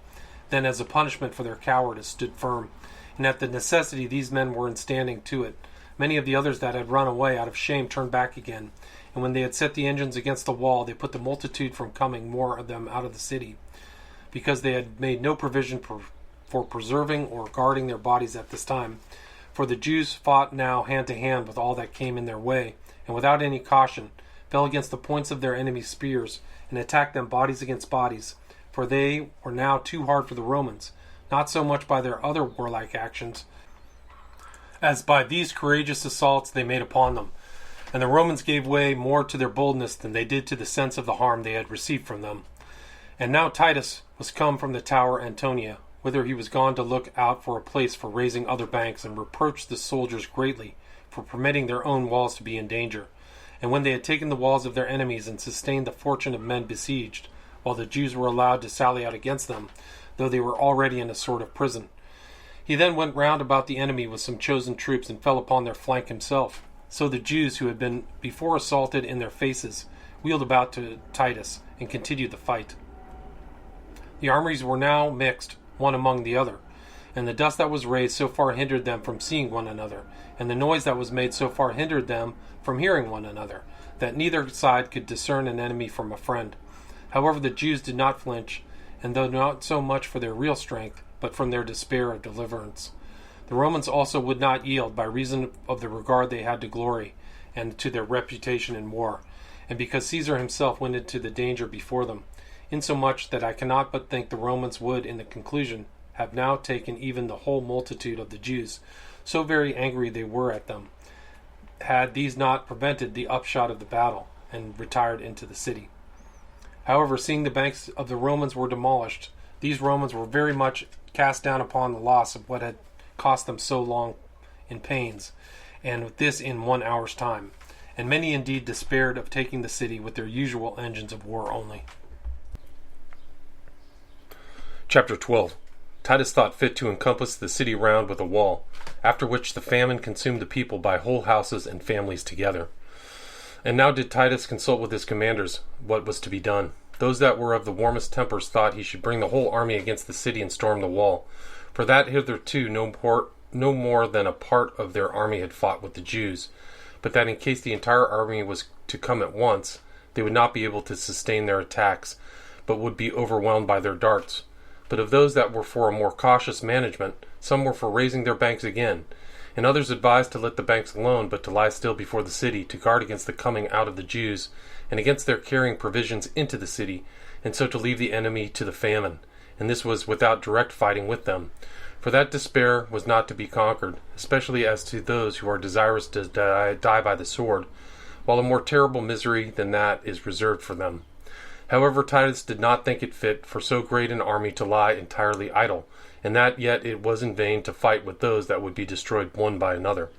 than as a punishment for their cowardice, stood firm. And at the necessity these men were in standing to it, many of the others that had run away out of shame turned back again. And when they had set the engines against the wall, they put the multitude from coming, more of them out of the city, because they had made no provision for preserving or guarding their bodies at this time. For the Jews fought now hand to hand with all that came in their way, and without any caution, fell against the points of their enemies' spears, and attacked them bodies against bodies. For they were now too hard for the Romans, not so much by their other warlike actions, as by these courageous assaults they made upon them. And the Romans gave way more to their boldness than they did to the sense of the harm they had received from them. And now Titus was come from the tower Antonia, whither he was gone to look out for a place for raising other banks, and reproached the soldiers greatly for permitting their own walls to be in danger. And when they had taken the walls of their enemies, and sustained the fortune of men besieged, while the Jews were allowed to sally out against them, though they were already in a sort of prison, he then went round about the enemy with some chosen troops, and fell upon their flank himself. So the Jews, who had been before assaulted in their faces, wheeled about to Titus, and continued the fight. The armies were now mixed, one among the other, and the dust that was raised so far hindered them from seeing one another, and the noise that was made so far hindered them from hearing one another, that neither side could discern an enemy from a friend. However, the Jews did not flinch, and though not so much for their real strength, but from their despair of deliverance. The Romans also would not yield, by reason of the regard they had to glory, and to their reputation in war, and because Caesar himself went into the danger before them, insomuch that I cannot but think the Romans would, in the conclusion, have now taken even the whole multitude of the Jews, so very angry they were at them, had these not prevented the upshot of the battle, and retired into the city. However, seeing the banks of the Romans were demolished, these Romans were very much cast down upon the loss of what had cost them so long in pains, and this in 1 hour's time. And many indeed despaired of taking the city with their usual engines of war only. Chapter 12. Titus thought fit to encompass the city round with a wall, after which the famine consumed the people by whole houses and families together. And now did Titus consult with his commanders what was to be done. Those that were of the warmest tempers thought he should bring the whole army against the city and storm the wall, for that hitherto no more than a part of their army had fought with the Jews, but that in case the entire army was to come at once, they would not be able to sustain their attacks, but would be overwhelmed by their darts. But of those that were for a more cautious management, some were for raising their banks again, and others advised to let the banks alone, but to lie still before the city, to guard against the coming out of the Jews, and against their carrying provisions into the city, and so to leave the enemy to the famine. And this was without direct fighting with them. For that despair was not to be conquered, especially as to those who are desirous to die by the sword, while a more terrible misery than that is reserved for them. However, Titus did not think it fit for so great an army to lie entirely idle, and that yet it was in vain to fight with those that would be destroyed one by another.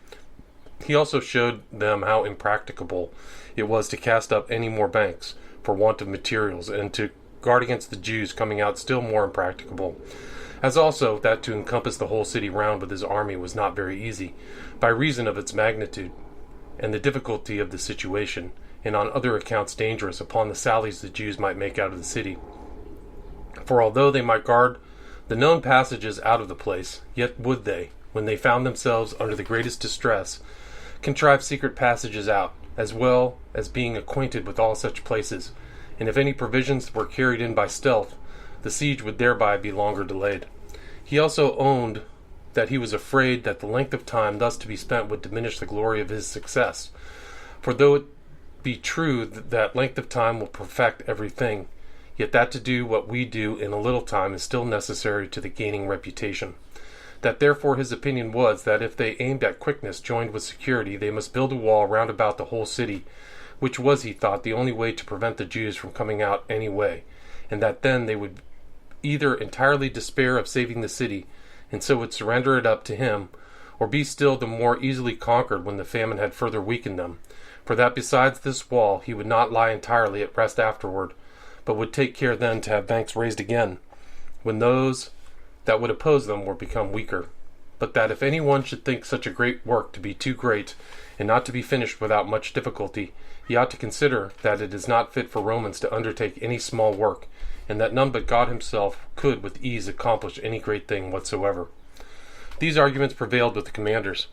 He also showed them how impracticable it was to cast up any more banks, for want of materials, and to guard against the Jews coming out still more impracticable, as also that to encompass the whole city round with his army was not very easy, by reason of its magnitude, and the difficulty of the situation, and on other accounts dangerous upon the sallies the Jews might make out of the city. For although they might guard the known passages out of the place, yet would they, when they found themselves under the greatest distress, contrive secret passages out, as well as being acquainted with all such places, and if any provisions were carried in by stealth, the siege would thereby be longer delayed. He also owned that he was afraid that the length of time thus to be spent would diminish the glory of his success. For though it be true that length of time will perfect everything, yet that to do what we do in a little time is still necessary to the gaining reputation. That therefore his opinion was that if they aimed at quickness joined with security, they must build a wall round about the whole city, which was, he thought, the only way to prevent the Jews from coming out any way, and that then they would either entirely despair of saving the city, and so would surrender it up to him, or be still the more easily conquered when the famine had further weakened them. For that besides this wall he would not lie entirely at rest afterward, but would take care then to have banks raised again, when those that would oppose them were become weaker. But that if any one should think such a great work to be too great, and not to be finished without much difficulty, he ought to consider that it is not fit for Romans to undertake any small work, and that none but God himself could with ease accomplish any great thing whatsoever. These arguments prevailed with the commanders.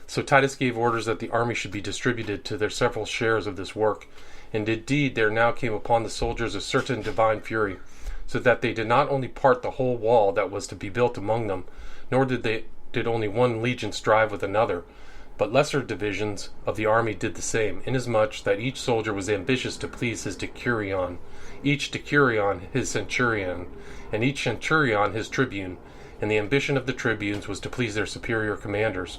So Titus gave orders that the army should be distributed to their several shares of this work, and indeed there now came upon the soldiers a certain divine fury, so that they did not only part the whole wall that was to be built among them, nor did only one legion strive with another, but lesser divisions of the army did the same, inasmuch that each soldier was ambitious to please his decurion, each decurion his centurion, and each centurion his tribune, and the ambition of the tribunes was to please their superior commanders,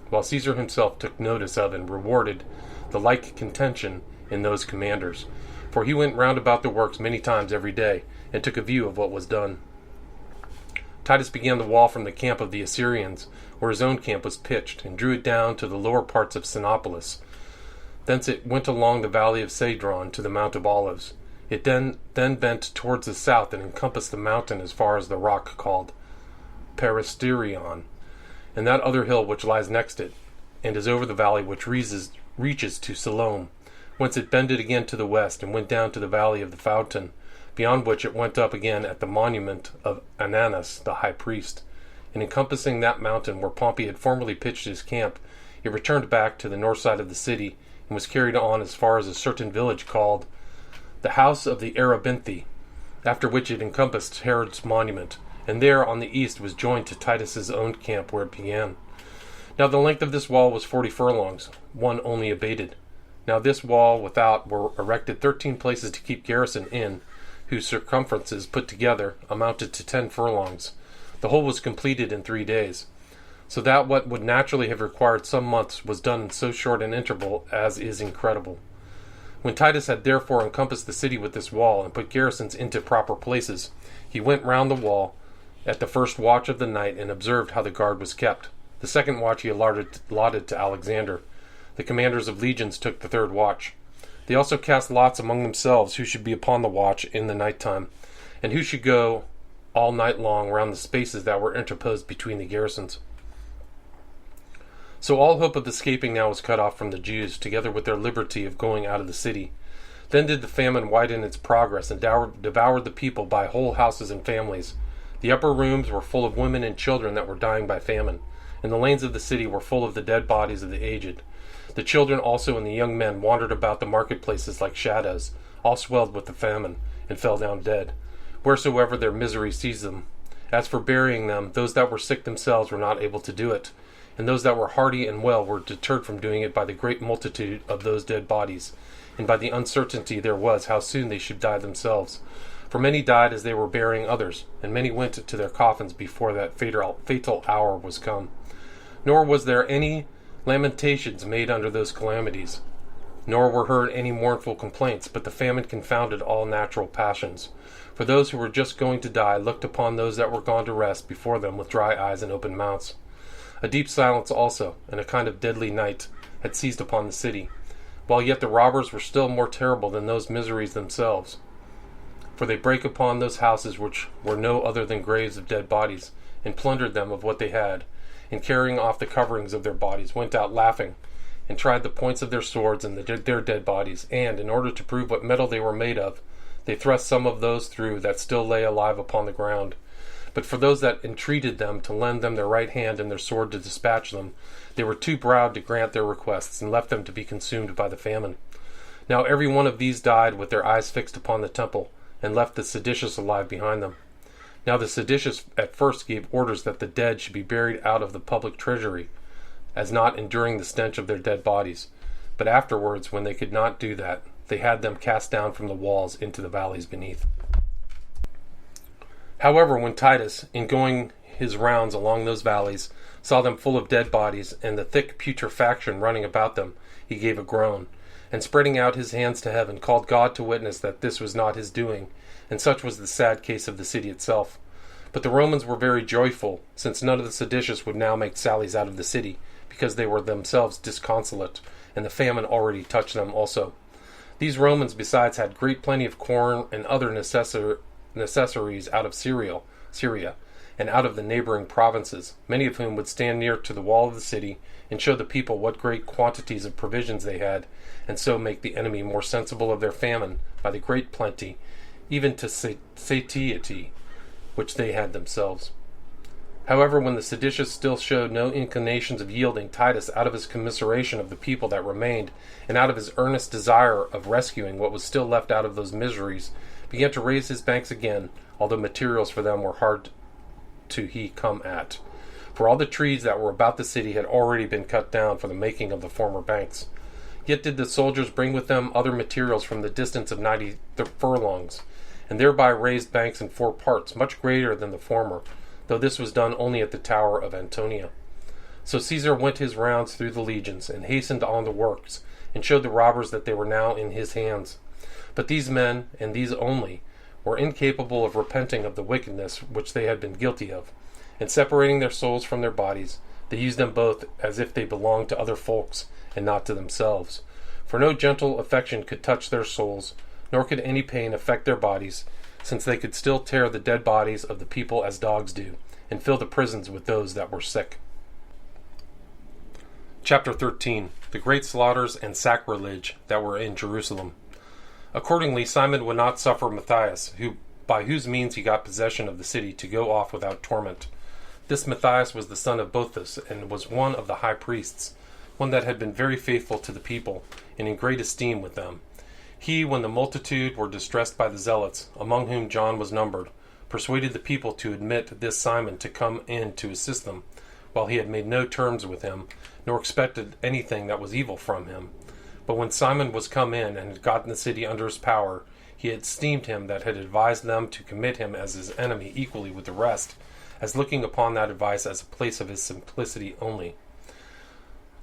while Caesar himself took notice of and rewarded the like contention in those commanders, for he went round about the works many times every day, and took a view of what was done. Titus began the wall from the camp of the Assyrians, where his own camp was pitched, and drew it down to the lower parts of Sinopolis. Thence it went along the valley of Cedron to the Mount of Olives. It then bent towards the south and encompassed the mountain as far as the rock called Peristerion, and that other hill which lies next it, and is over the valley which reaches to Siloam, whence it bended again to the west, and went down to the valley of the fountain, beyond which it went up again at the monument of Ananus the high priest. And encompassing that mountain where Pompey had formerly pitched his camp, it returned back to the north side of the city, and was carried on as far as a certain village called the House of the Arabinthi, after which it encompassed Herod's monument, and there on the east was joined to Titus's own camp where it began. Now the length of this wall was 40 furlongs, one only abated. Now this wall without were erected 13 places to keep garrison in, whose circumferences put together amounted to 10 furlongs. The whole was completed in 3 days, so that what would naturally have required some months was done in so short an interval as is incredible. When Titus had therefore encompassed the city with this wall, and put garrisons into proper places, he went round the wall at the first watch of the night, and observed how the guard was kept. The second watch he allotted to Alexander. The commanders of legions took the third watch. They also cast lots among themselves who should be upon the watch in the night time, and who should go all night long round the spaces that were interposed between the garrisons. So all hope of escaping now was cut off from the Jews, together with their liberty of going out of the city. Then did the famine widen its progress, and devoured the people by whole houses and families. The upper rooms were full of women and children that were dying by famine, and the lanes of the city were full of the dead bodies of the aged. The children also and the young men wandered about the marketplaces like shadows, all swelled with the famine, and fell down dead, wheresoever their misery seized them. As for burying them, those that were sick themselves were not able to do it, and those that were hearty and well were deterred from doing it by the great multitude of those dead bodies, and by the uncertainty there was how soon they should die themselves. For many died as they were burying others, and many went to their coffins before that fatal hour was come. Nor was there any lamentations made under those calamities, nor were heard any mournful complaints, but the famine confounded all natural passions. For those who were just going to die looked upon those that were gone to rest before them with dry eyes and open mouths. A deep silence also, and a kind of deadly night, had seized upon the city, while yet the robbers were still more terrible than those miseries themselves. For they brake upon those houses which were no other than graves of dead bodies, and plundered them of what they had, and carrying off the coverings of their bodies, went out laughing, and tried the points of their swords in their dead bodies, and, in order to prove what metal they were made of, they thrust some of those through that still lay alive upon the ground. But for those that entreated them to lend them their right hand and their sword to dispatch them, they were too proud to grant their requests, and left them to be consumed by the famine. Now every one of these died with their eyes fixed upon the temple, and left the seditious alive behind them. Now the seditious at first gave orders that the dead should be buried out of the public treasury, as not enduring the stench of their dead bodies. But afterwards, when they could not do that, they had them cast down from the walls into the valleys beneath. However, when Titus, in going his rounds along those valleys, saw them full of dead bodies, and the thick putrefaction running about them, he gave a groan, and spreading out his hands to heaven, called God to witness that this was not his doing, and such was the sad case of the city itself. But the Romans were very joyful, since none of the seditious would now make sallies out of the city, because they were themselves disconsolate, and the famine already touched them also. These Romans besides had great plenty of corn and other necessaries out of Syria, and out of the neighboring provinces, many of whom would stand near to the wall of the city, and show the people what great quantities of provisions they had, and so make the enemy more sensible of their famine by the great plenty, even to satiety, which they had themselves. However, when the seditious still showed no inclinations of yielding, Titus, out of his commiseration of the people that remained, and out of his earnest desire of rescuing what was still left out of those miseries, began to raise his banks again, although materials for them were hard to come at. For all the trees that were about the city had already been cut down for the making of the former banks. Yet did the soldiers bring with them other materials from the distance of 90 furlongs, and thereby raised banks in 4 parts, much greater than the former, though this was done only at the tower of Antonia. So Caesar went his rounds through the legions, and hastened on the works, and showed the robbers that they were now in his hands. But these men, and these only, were incapable of repenting of the wickedness which they had been guilty of, and separating their souls from their bodies, they used them both as if they belonged to other folks, and not to themselves. For no gentle affection could touch their souls, nor could any pain affect their bodies, since they could still tear the dead bodies of the people as dogs do, and fill the prisons with those that were sick. Chapter 13. The great slaughters and sacrilege that were in Jerusalem. Accordingly, Simon would not suffer Matthias, by whose means he got possession of the city, to go off without torment. This Matthias was the son of Boethus, and was one of the high priests, one that had been very faithful to the people, and in great esteem with them. He, when the multitude were distressed by the zealots, among whom John was numbered, persuaded the people to admit this Simon to come in to assist them, while he had made no terms with him, nor expected anything that was evil from him. But when Simon was come in, and had gotten the city under his power, he had esteemed him that had advised them to commit him as his enemy equally with the rest, as looking upon that advice as a place of his simplicity only.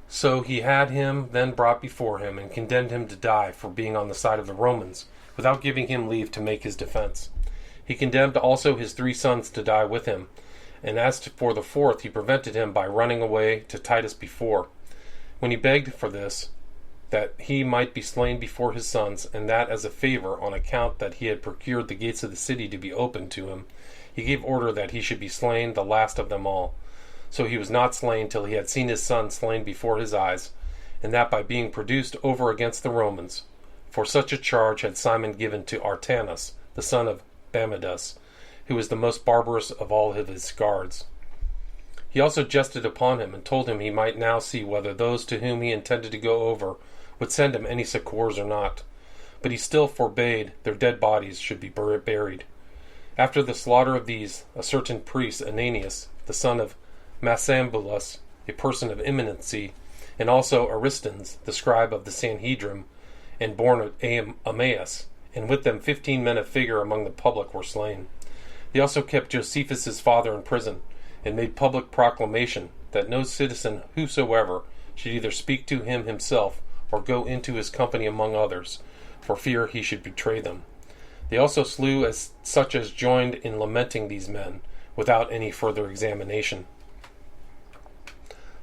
So he had him then brought before him, and condemned him to die for being on the side of the Romans, without giving him leave to make his defense. He condemned also his 3 sons to die with him, and as for the 4th, he prevented him by running away to Titus before. When he begged for this, that he might be slain before his sons, and that as a favor, on account that he had procured the gates of the city to be opened to him, he gave order that he should be slain the last of them all. So he was not slain till he had seen his son slain before his eyes, and that by being produced over against the Romans. for such a charge had Simon given to Artanus, the son of Bamidus, who was the most barbarous of all of his guards. He also jested upon him, and told him he might now see whether those to whom he intended to go over would send him any succours or not. But he still forbade their dead bodies should be buried. After the slaughter of these, a certain priest, Ananias, the son of Massambulus, a person of eminency, and also Ariston, the scribe of the Sanhedrim, and born of Emmaus, and with them 15 men of figure among the public were slain. They also kept Josephus' father in prison, and made public proclamation that no citizen whosoever should either speak to him himself or go into his company among others, for fear he should betray them. They also slew such as joined in lamenting these men, without any further examination.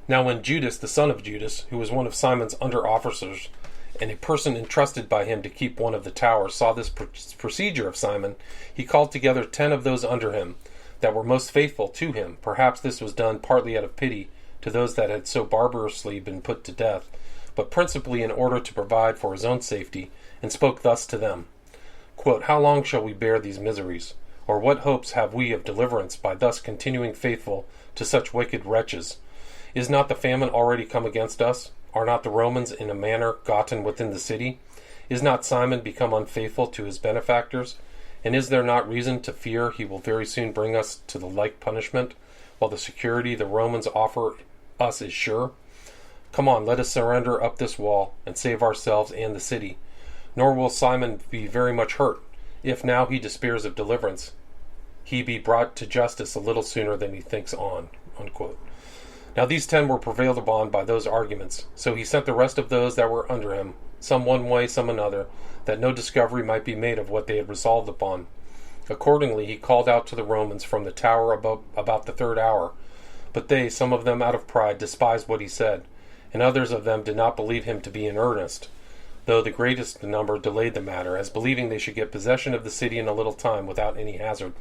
Now when Judas, the son of Judas, who was one of Simon's under-officers, and a person entrusted by him to keep one of the towers, saw this procedure of Simon, he called together 10 of those under him, that were most faithful to him. Perhaps this was done partly out of pity to those that had so barbarously been put to death, but principally in order to provide for his own safety, and spoke thus to them, quote, "How long shall we bear these miseries? Or what hopes have we of deliverance by thus continuing faithful to such wicked wretches? Is not the famine already come against us? Are not the Romans in a manner gotten within the city? Is not Simon become unfaithful to his benefactors? And is there not reason to fear he will very soon bring us to the like punishment, while the security the Romans offer us is sure? Come on, let us surrender up this wall, and save ourselves and the city. Nor will Simon be very much hurt, if now he despairs of deliverance, he be brought to justice a little sooner than he thinks on." Unquote. Now these 10 were prevailed upon by those arguments, so he sent the rest of those that were under him, some one way, some another, that no discovery might be made of what they had resolved upon. Accordingly he called out to the Romans from the tower about the 3rd hour, but they, some of them out of pride, despised what he said, and others of them did not believe him to be in earnest, though the greatest number delayed the matter, as believing they should get possession of the city in a little time without any hazard.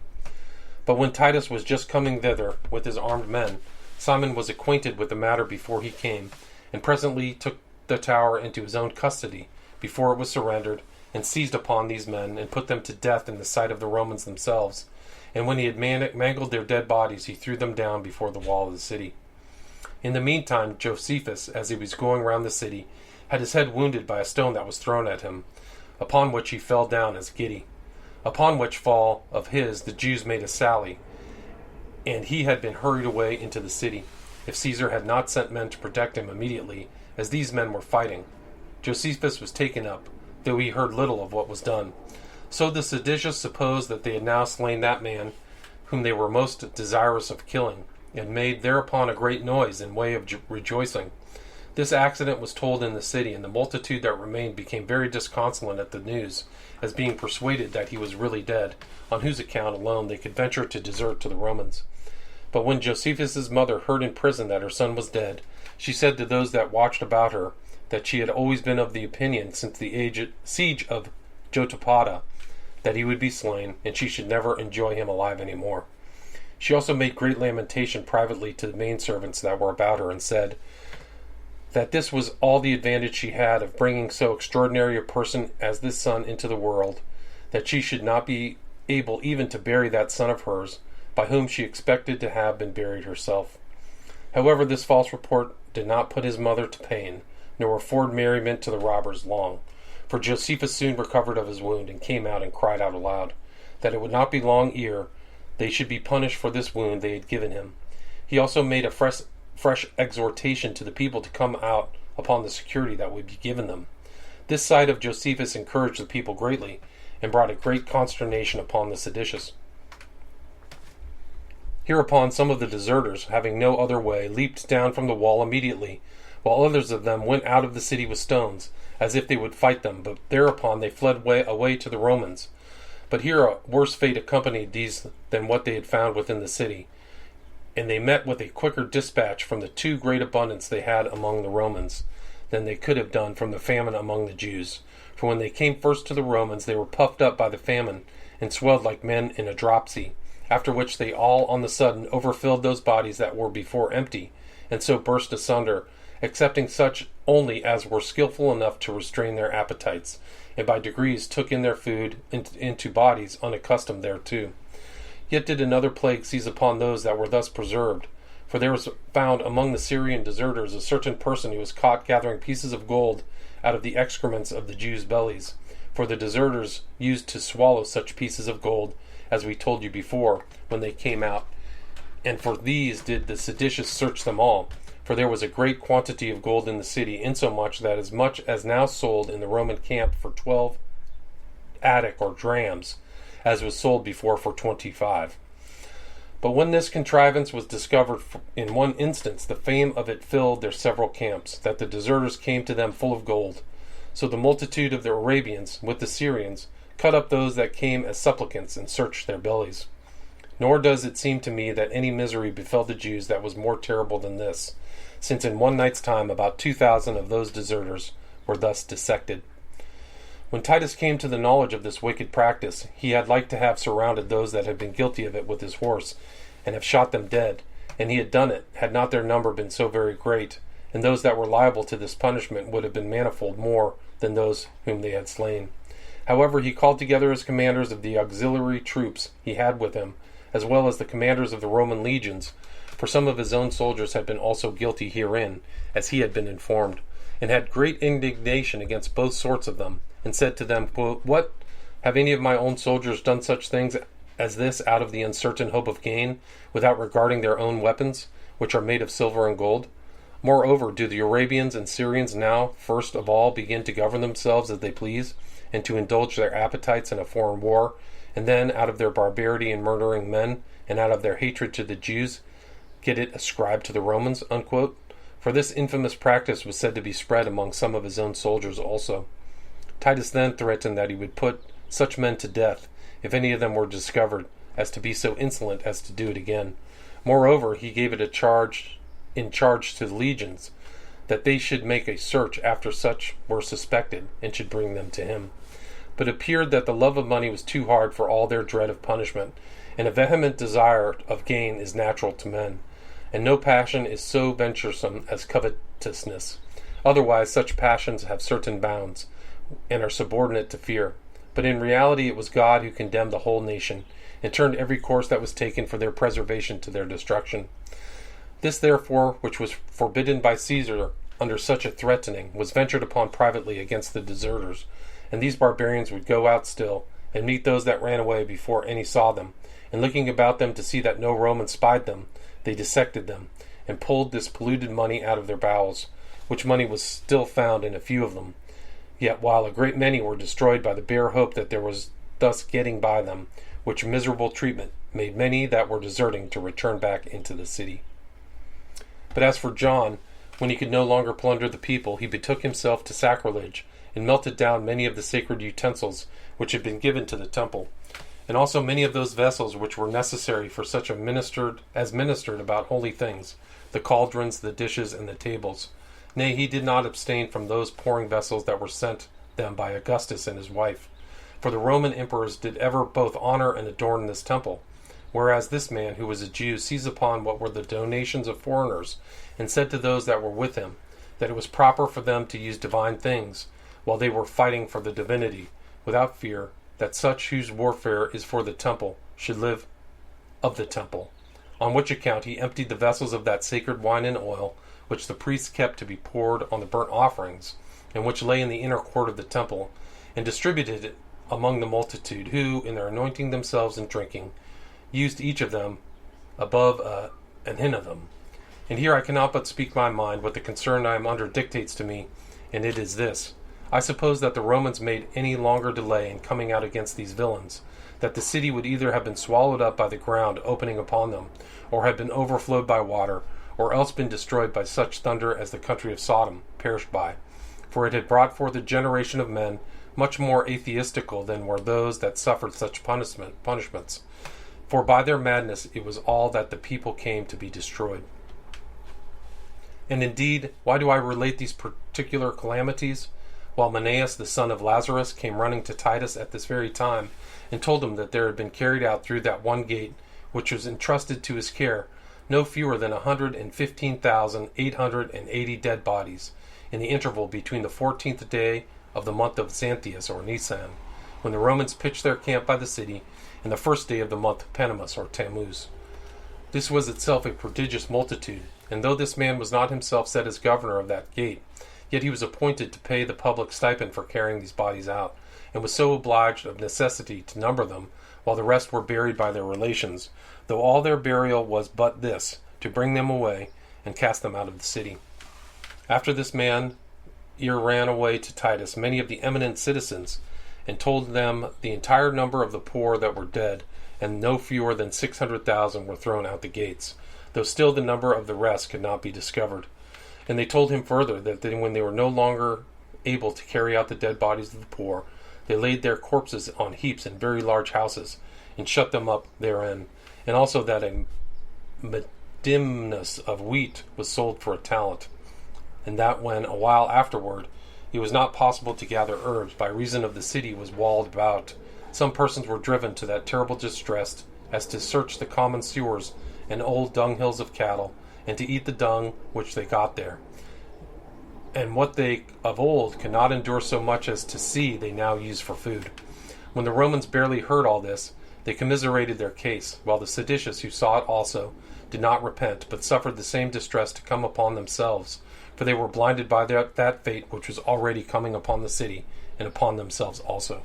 But when Titus was just coming thither with his armed men, Simon was acquainted with the matter before he came, and presently took the tower into his own custody, before it was surrendered, and seized upon these men, and put them to death in the sight of the Romans themselves. And when he had mangled their dead bodies, he threw them down before the wall of the city. In the meantime, Josephus, as he was going round the city, had his head wounded by a stone that was thrown at him, upon which he fell down as giddy. Upon which fall of his the Jews made a sally, and he had been hurried away into the city, if Caesar had not sent men to protect him immediately, as these men were fighting. Josephus was taken up, though he heard little of what was done. So the seditious supposed that they had now slain that man whom they were most desirous of killing, and made thereupon a great noise in way of rejoicing. This accident was told in the city, and the multitude that remained became very disconsolate at the news, as being persuaded that he was really dead, on whose account alone they could venture to desert to the Romans. But when Josephus' mother heard in prison that her son was dead, she said to those that watched about her that she had always been of the opinion since the siege of Jotopada that he would be slain, and she should never enjoy him alive any more. She also made great lamentation privately to the maidservants that were about her, and said that this was all the advantage she had of bringing so extraordinary a person as this son into the world, that she should not be able even to bury that son of hers, by whom she expected to have been buried herself. However, this false report did not put his mother to pain, nor afford merriment to the robbers long, for Josephus soon recovered of his wound, and came out and cried out aloud, that it would not be long ere they should be punished for this wound they had given him. He also made a fresh exhortation to the people to come out upon the security that would be given them. This sight of Josephus encouraged the people greatly, and brought a great consternation upon the seditious. Hereupon some of the deserters, having no other way, leaped down from the wall immediately, while others of them went out of the city with stones, as if they would fight them, but thereupon they fled away to the Romans. But here a worse fate accompanied these than what they had found within the city, and they met with a quicker dispatch from the too great abundance they had among the Romans, than they could have done from the famine among the Jews. For when they came first to the Romans, they were puffed up by the famine, and swelled like men in a dropsy, after which they all on the sudden overfilled those bodies that were before empty, and so burst asunder, accepting such only as were skillful enough to restrain their appetites, and by degrees took in their food into bodies unaccustomed thereto. Yet did another plague seize upon those that were thus preserved, for there was found among the Syrian deserters a certain person who was caught gathering pieces of gold out of the excrements of the Jews' bellies, for the deserters used to swallow such pieces of gold, as we told you before, when they came out. And for these did the seditious search them all, for there was a great quantity of gold in the city, insomuch that as much as now sold in the Roman camp for 12 attic or drams, as was sold before for 25. But when this contrivance was discovered in one instance, the fame of it filled their several camps, that the deserters came to them full of gold. So the multitude of the Arabians, with the Syrians, cut up those that came as supplicants, and searched their bellies. Nor does it seem to me that any misery befell the Jews that was more terrible than this, since in one night's time about 2,000 of those deserters were thus dissected. When Titus came to the knowledge of this wicked practice, he had like to have surrounded those that had been guilty of it with his horse, and have shot them dead, and he had done it, had not their number been so very great, and those that were liable to this punishment would have been manifold more than those whom they had slain. However, he called together his commanders of the auxiliary troops he had with him, as well as the commanders of the Roman legions, for some of his own soldiers had been also guilty herein, as he had been informed, and had great indignation against both sorts of them, and said to them, quote, "What? Have any of my own soldiers done such things as this out of the uncertain hope of gain, without regarding their own weapons, which are made of silver and gold? Moreover, do the Arabians and Syrians now, first of all, begin to govern themselves as they please, and to indulge their appetites in a foreign war, and then, out of their barbarity in murdering men, and out of their hatred to the Jews, get it ascribed to the Romans?" Unquote. For this infamous practice was said to be spread among some of his own soldiers also. Titus then threatened that he would put such men to death, if any of them were discovered, as to be so insolent as to do it again. Moreover, he gave it in charge to the legions, that they should make a search after such were suspected, and should bring them to him. But it appeared that the love of money was too hard for all their dread of punishment, and a vehement desire of gain is natural to men, and no passion is so venturesome as covetousness. Otherwise such passions have certain bounds, and are subordinate to fear. But in reality it was God who condemned the whole nation, and turned every course that was taken for their preservation to their destruction. This therefore, which was forbidden by Caesar under such a threatening, was ventured upon privately against the deserters, and these barbarians would go out still, and meet those that ran away before any saw them, and looking about them to see that no Roman spied them, they dissected them, and pulled this polluted money out of their bowels, which money was still found in a few of them. Yet while a great many were destroyed by the bare hope that there was thus getting by them, which miserable treatment made many that were deserting to return back into the city. But as for John, when he could no longer plunder the people, he betook himself to sacrilege, and melted down many of the sacred utensils which had been given to the temple, and also many of those vessels which were necessary for such a ministered about holy things, the cauldrons, the dishes, and the tables. Nay, he did not abstain from those pouring vessels that were sent them by Augustus and his wife. For the Roman emperors did ever both honor and adorn this temple, whereas this man, who was a Jew, seized upon what were the donations of foreigners, and said to those that were with him, that it was proper for them to use divine things, while they were fighting for the divinity, without fear, that such whose warfare is for the temple should live of the temple. On which account he emptied the vessels of that sacred wine and oil, which the priests kept to be poured on the burnt offerings, and which lay in the inner court of the temple, and distributed it among the multitude, who, in their anointing themselves and drinking, used each of them above an hin of them. And here I cannot but speak my mind, what the concern I am under dictates to me, and it is this. I suppose that the Romans made any longer delay in coming out against these villains, that the city would either have been swallowed up by the ground opening upon them, or have been overflowed by water, or else been destroyed by such thunder as the country of Sodom perished by. For it had brought forth a generation of men much more atheistical than were those that suffered such punishments. For by their madness it was all that the people came to be destroyed. And indeed, why do I relate these particular calamities? While Manaeus, the son of Lazarus, came running to Titus at this very time, and told him that there had been carried out through that one gate, which was entrusted to his care, no fewer than 115,880 dead bodies in the interval between the 14th day of the month of Xanthias, or Nisan, when the Romans pitched their camp by the city, and the first day of the month Panemus, or Tammuz. This was itself a prodigious multitude, and though this man was not himself set as governor of that gate, yet he was appointed to pay the public stipend for carrying these bodies out, and was so obliged of necessity to number them, while the rest were buried by their relations, though all their burial was but this, to bring them away, and cast them out of the city. After this man ran away to Titus many of the eminent citizens, and told them the entire number of the poor that were dead, and no fewer than 600,000 were thrown out the gates, though still the number of the rest could not be discovered. And they told him further that when they were no longer able to carry out the dead bodies of the poor, they laid their corpses on heaps in very large houses, and shut them up therein, and also that a medimnus of wheat was sold for a talent, and that when, a while afterward, it was not possible to gather herbs, by reason of the city was walled about, some persons were driven to that terrible distress as to search the common sewers and old dunghills of cattle, and to eat the dung which they got there. And what they of old could not endure so much as to see, they now use for food. When the Romans barely heard all this, they commiserated their case, while the seditious, who saw it also, did not repent, but suffered the same distress to come upon themselves, for they were blinded by that fate which was already coming upon the city, and upon themselves also.